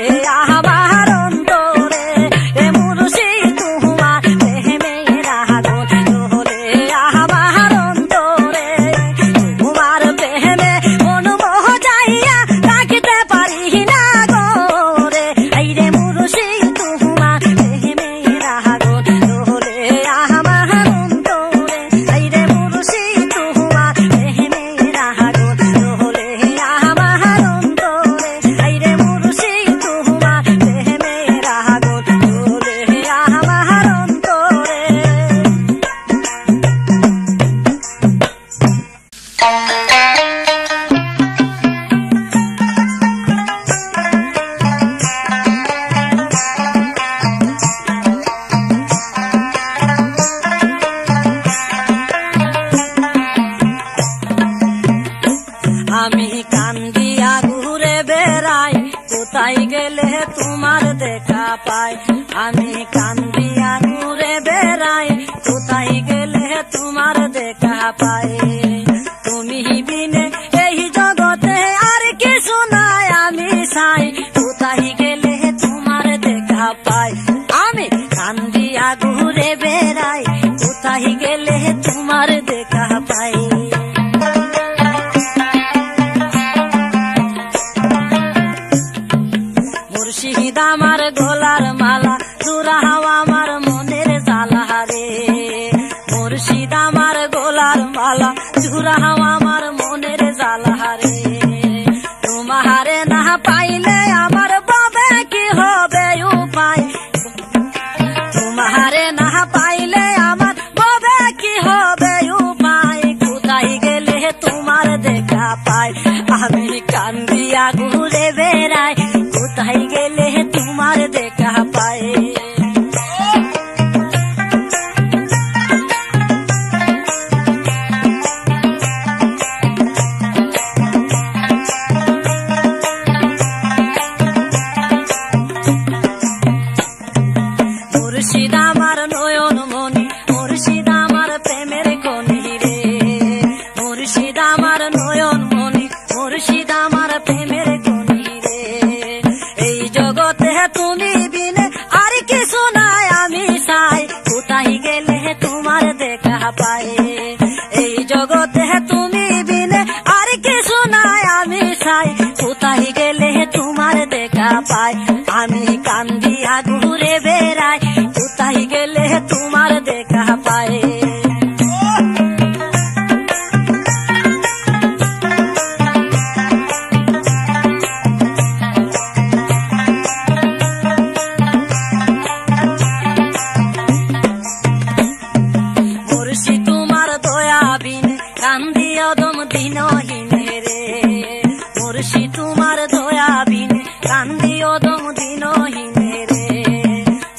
আমার অন্তরে এ মুর্শিদ তোমার প্রেমে রাগল তোলে আমার অন্তরে তোমার প্রেমে মন মোহাইয়া রাখতে পারি না গোরে এই রে মুর্শিদ তোমার প্রেমে রাগল তোলে আমার অন্তরে এই রে মুর্শিদ তোমার প্রেমে রাগল তোলে আমার অন্তরে এই রে মুর্শিদ তোমার প্রেমে রাগল তোলে আমার অন্তরে আমি কান্দিয়া ঘুরে বেড়াই কোথায় গেলে তোমার দেখা পাই আমি কান্দিয়া ঘুরে বেড়াই কোথায় গেলে তোমার দেখা পাই তুমি বিনে এই জগতে আর কিছু নাই আমি চাই কোথায় গেলে তোমার দেখা পাই আমি কান্দিয়া ঘুরে বেড়াই কোথায় গেলে তোমার দেখা পাই মুর্শিদ আমার গলার মালা জুড়াও আমার মনের জ্বালা রে মুর্শিদ আমার গলার মালা জুড়াও আমার মনের জ্বালা রে তোমারে না পাইলে আমার বাবে কি হবে উপায় তোমারে না পাইলে আমার বাবে কি হবে উপায় কোথায় গেলে তোমার দেখা পাই আমি কান্দিয়া ঘুরে বেড়াই কোথায় গেলে তোমার দেখা পাই মুর্শিদ আমার নয়ন মনি মুর্শিদ আমার প্রেমের খনি রে মুর্শিদ আমার নয়ন মনি মুর্শিদ আমার প্রেমের খনি রে এই জগতে তুমি বিনে আর কিছু নাই আমি চাই কোথায় গেলে তোমার দেখা পাই এই জগতে তুমি বিনে আর কিছু নাই আমি চাই কোথায় গেলে তোমার দেখা পাই আমি কান্দিয়া ঘুরে বেড়াই কোথায় গেলে তোমার দেখা পাই মুর্শিদ তোমার দয়া বিন কান্দিয়া দম দিনহীন রে মুর্শিদ তোমার দয়া বিন কান্দিয়া দম দিনহীন রে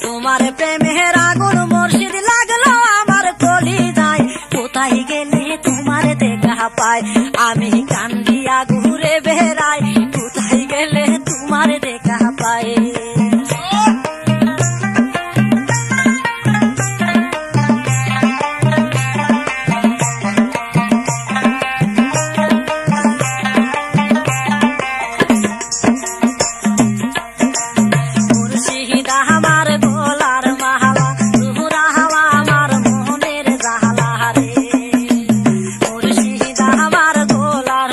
তোমার প্রেমের আগুন মুর্শিদ লাগলো আমার কলি যায় কোথায় গেলে তোমার দেখা পাই আমি কান্দিয়া ঘুরে বেড়াই কোথায় গেলে তোমার দেখা পাই মুর্শিদ আমার গলার মালা জুড়াও আমার মনের জ্বালা রে মুর্শিদ আমার গলার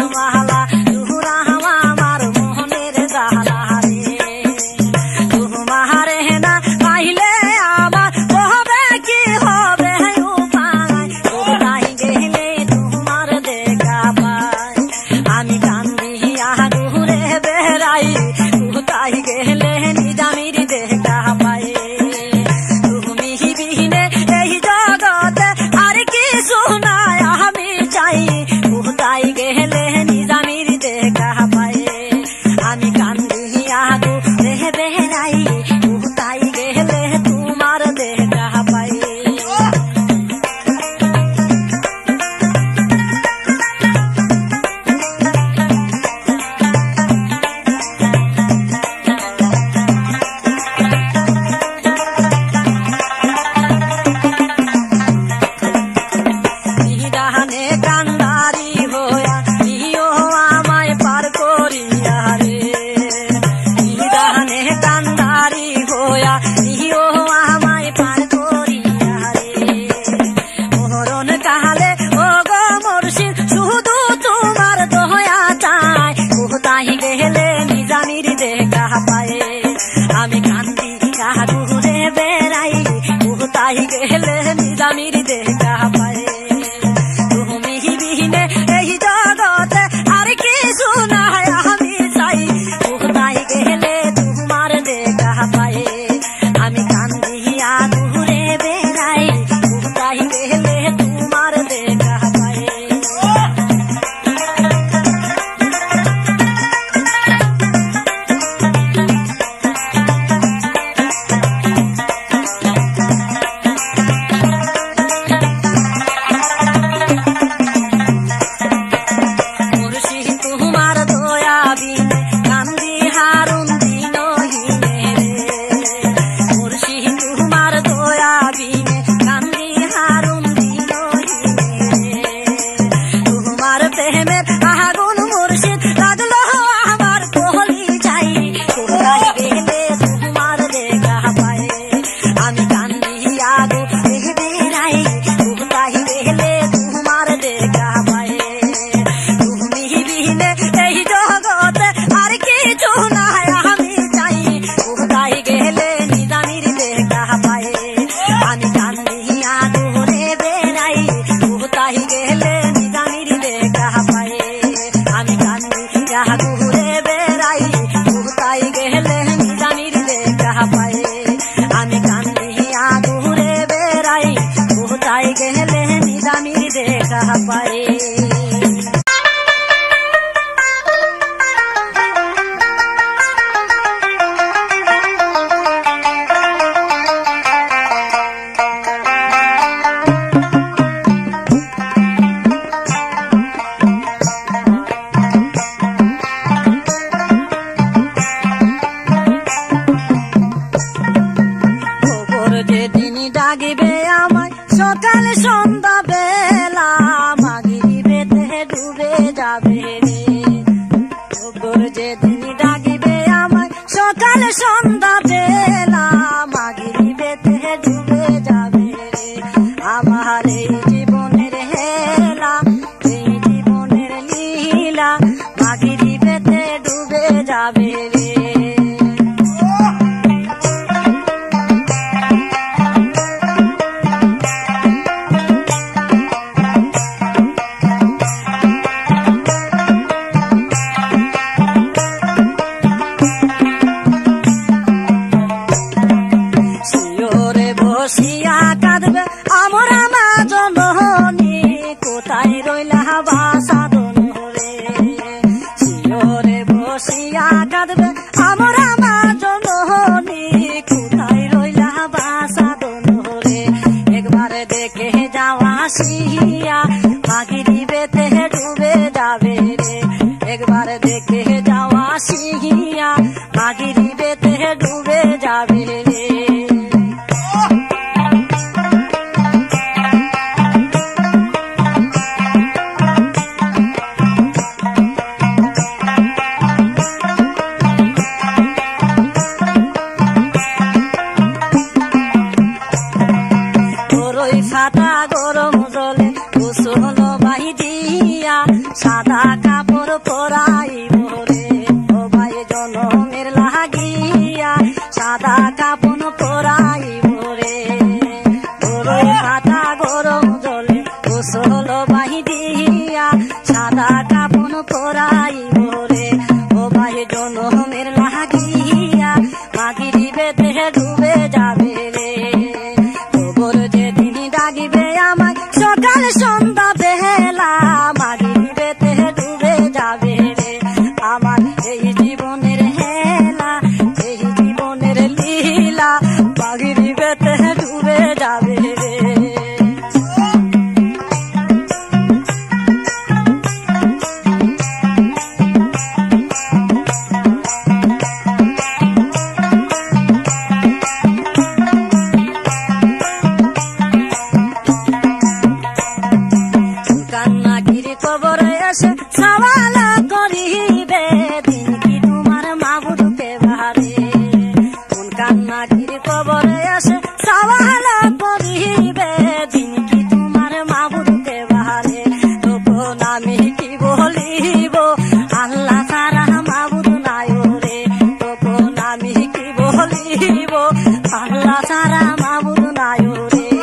কোথায় গেলে নিজামির দেখা পায় তুমি বিহীনে এই জগতে আর কিছু নাই আমি চাই কোথায় গেলে তোমার দেখা পায় আমি কান্দিয়া দূরে বেড়াই কোথায় গেলে তোমার দেখা পায় Allah sara mabudu nayo re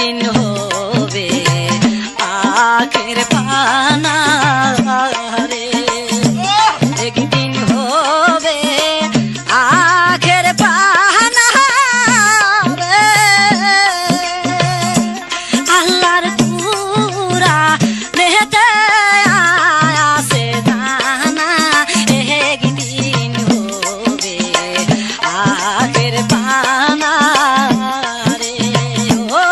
একদিন হবে আখের পানা রে, একদিন হবে আখের পানা রে, আল্লাহর পুরা নেহতে আসে জানা, একদিন হবে আখের পানা রে। ও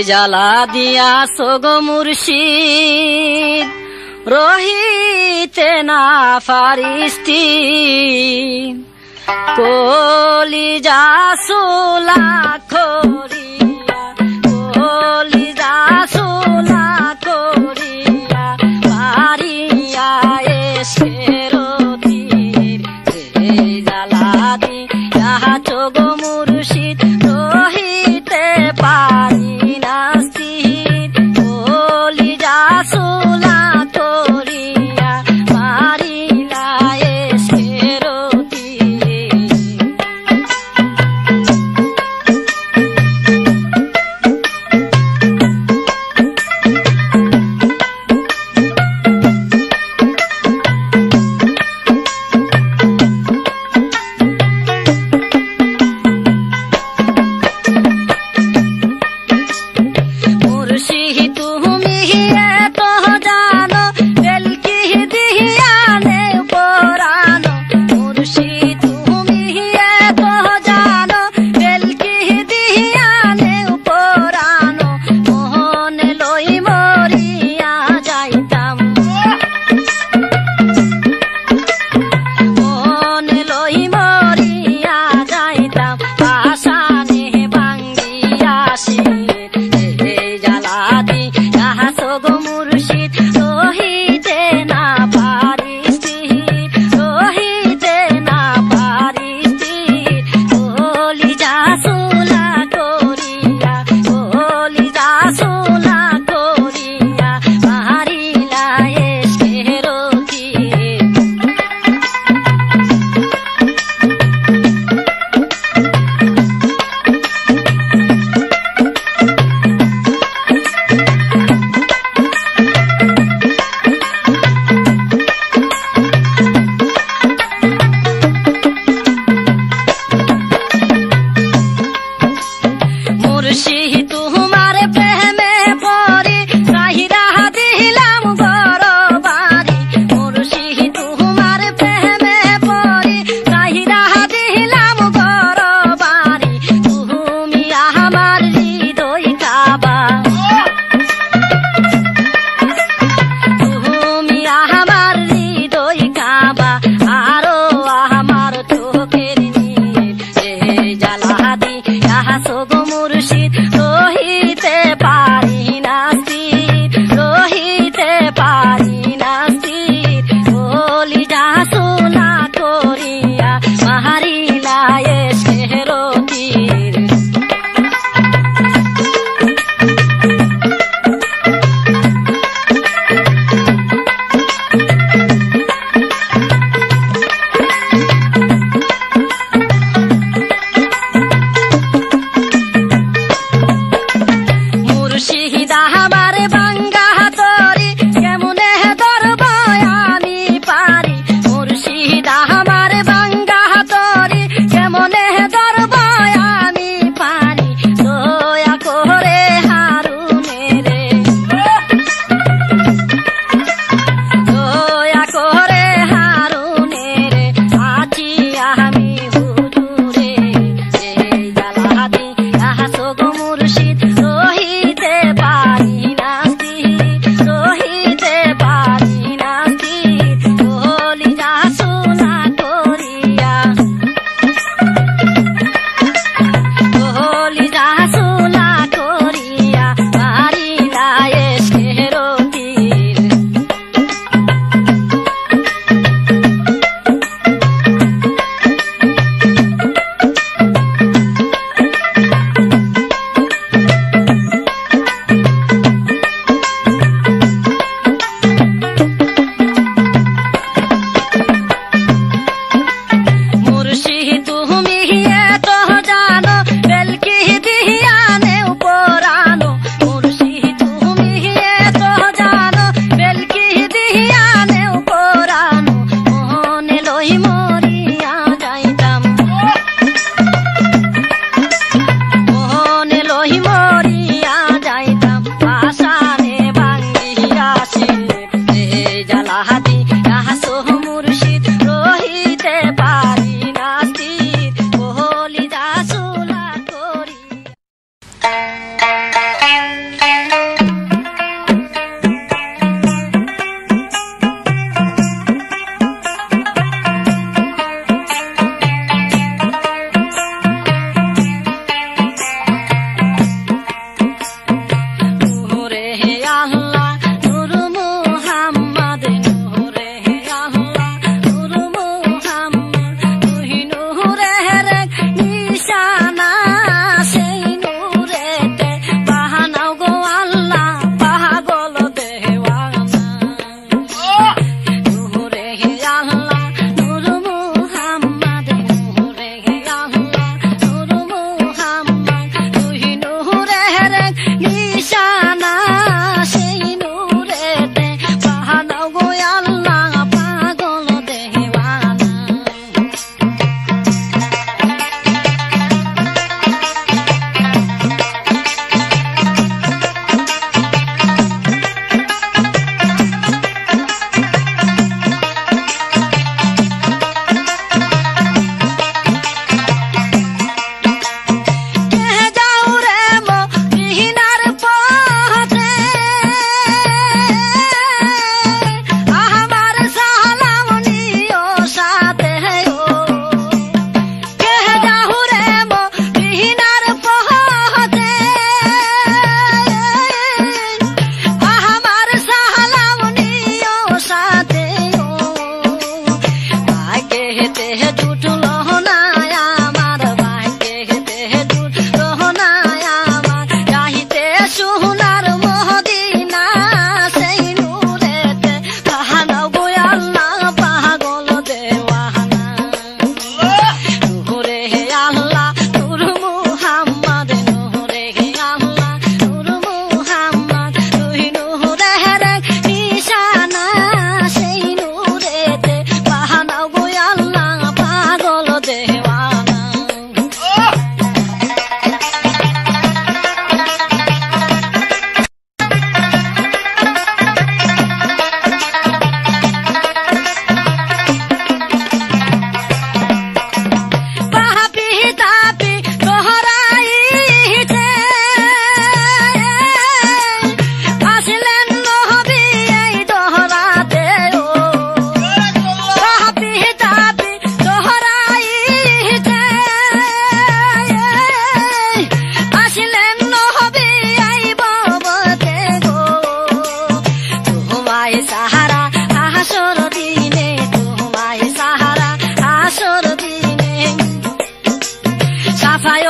জ্বালা দিয়া সোগো মুর্শিদ রহিতে না ফারিস্তি কলিজা সোলা খরিয়া কলিজা সোলা খরিয়া পারিয়া এসেরতির জ্বালা দিয়া সোগো মুর্শিদ রহিতে পারি না স্থির কলিজা সোলা খরিয়া পারিলা এসেরতির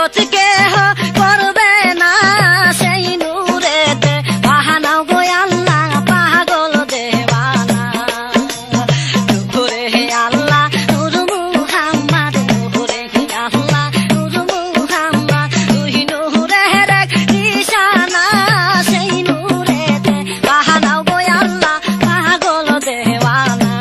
জগৎ কেহ করবে না সেই নূরেতে বাহানাও গো আল্লাহ পাগল দেওয়ানা নূরে আল্লাহ নূর মুহাম্মদ নূরে আল্লাহ নূর মুহাম্মদ তুই নূরের এক নিশানা সেই নূরেতে বাহানাও গো আল্লাহ পাগল দেওয়ানা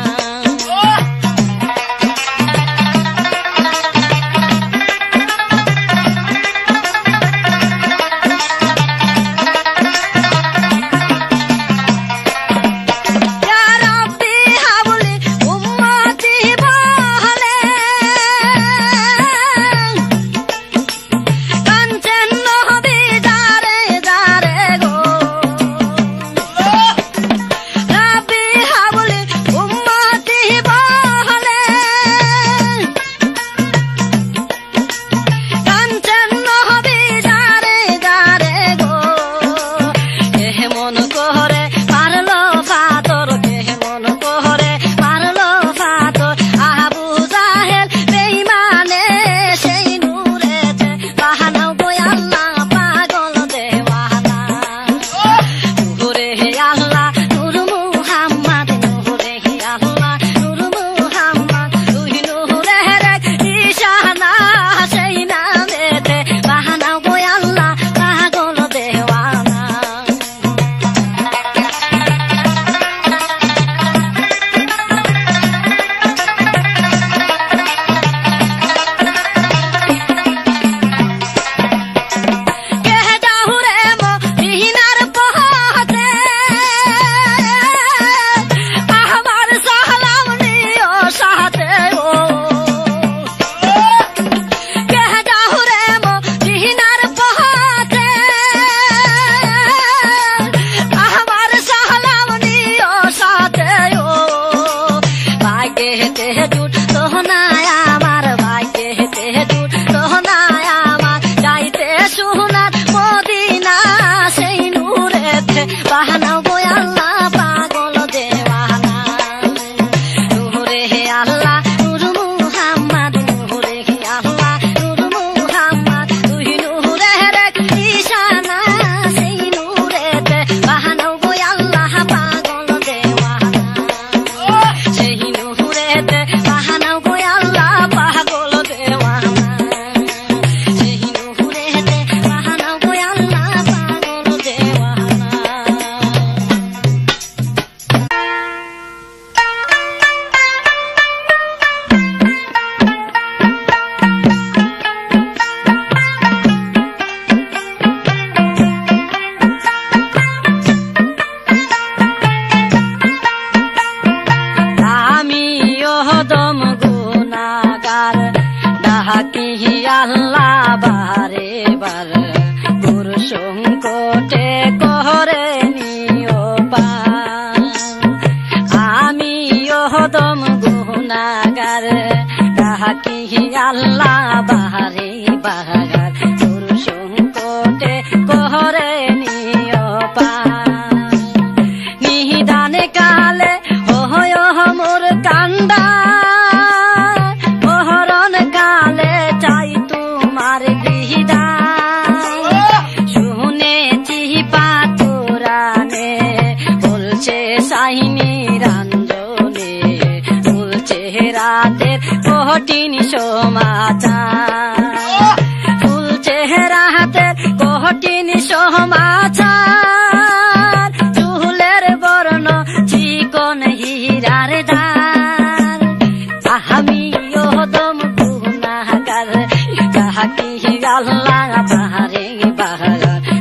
বাহানাও গো আল্লাহ পাগল দেওয়ানা নূরে আল্লাহ নূর মুহাম্মদ নূরে আল্লাহ নূর মুহাম্মদ তুই নূরের এক নিশানা সেই নূরেতে বাহানাও গো আল্লাহ পাগল দেওয়ানা সেই নূরেতে বাহানাও গো আল্লাহ পাগল দেওয়ানা সেই নূরেতে বাহানাও গো আল্লাহ পাগল দেওয়ানা হদম গুনাহগার ডাকি আল্লাহ বারে বার গুর সংকটে করে নিও পার আমি হদম গুনাহগার ডাকি আল্লাহ বারে বার গুর সংকটে করে নিও পার নিদানে কালে হয় মোর কান্দা মহরণ কালে চাই তোমার বিদায় শুনেছি পাতুরানে বলছে সাইনি রাঞ্জনে বলছে রাতের কঠিন সমাচার বলছে রাতের কঠিন সমাচার চুলের বর্ণ চিকন হীরার দার আমি হদম গুনাহগার ডাকি আল্লাহ বারে বার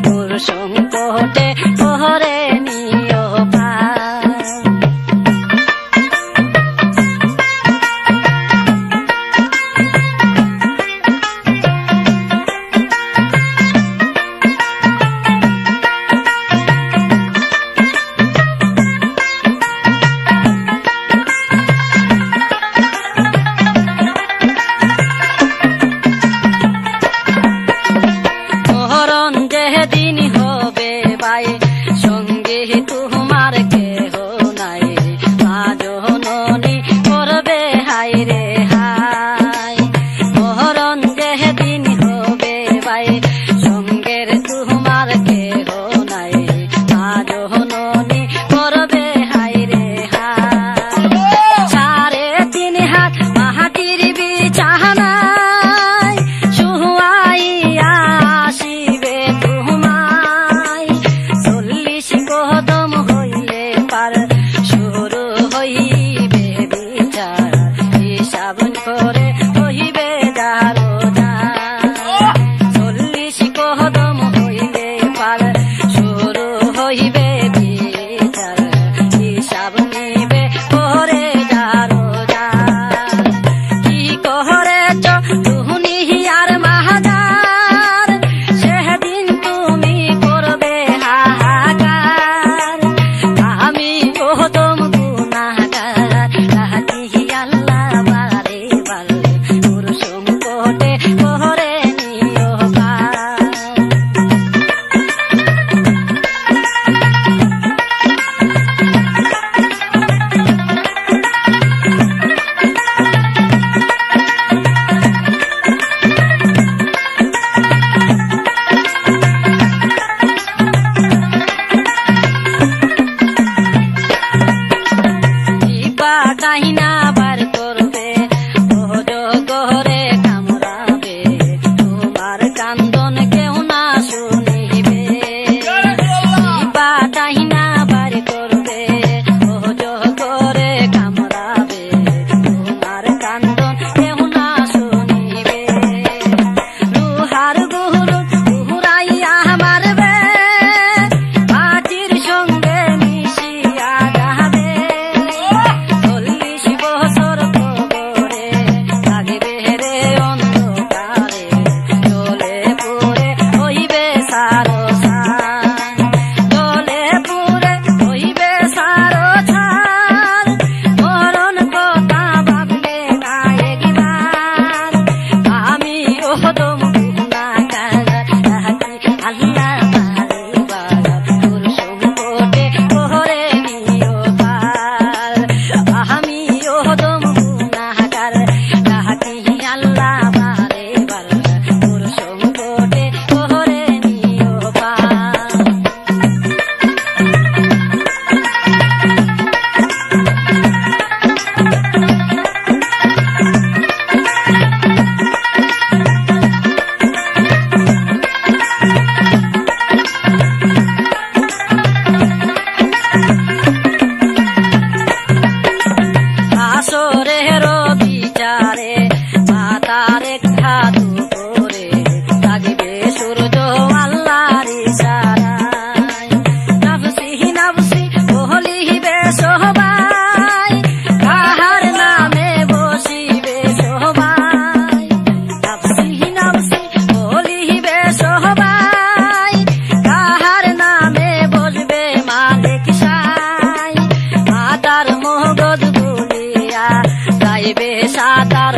তোর সংকটে করে নিও পার করে হইবে যারো যার 40 কদম হইলে পার শুরু হইবে বিচার হিসাব নিবে করে যারো যার কি করেছ দুনিয়ার মাহাজার সেদিন তুমি করবে হাহাকার আমি কদম গুনাহগার রাখি আল্লাহ বারে বারে তোর সংকটে করে নিও পার কাহিনা বার করবে করে কামড়াবে তোমার কান্দন কেউ না শুনিবে কাহিনা বার করবে করে কামড়াবে তোমার কান্দন কেউ না শুনিবে রুহার গুরু ঘুরাইয়া মারবে মাটির সঙ্গে মিশিয়া যাবে 40 বছর কবরে থাকবে রে অন্ধকারে জলে পুড়ে হইবে সারো ছার জলে পুড়ে হইবে সারো ছার মরণ কথা ভাবলে না একবার আমি ওদম গুনাহগার রাখি আল্লাহ বারে বারে তোর সংকটে করে নিও পার আমি ওদম গুনাহগার রাখি আল্লাহ বারে বারে তোর সংকটে করে নিও পার আসরের বিচারে মাতারে খাদু করে থাকবে সূর্য আল্লাহর ইশারায় নাফসি নাফসি বলিবে সবাই কাহার নামে বসিবে সবাই নাফসি নাফসি বলিবে সবাই কাহার নামে বসবে মালিক সাই মাতার মগজ বলিয়া যাইবে সাতার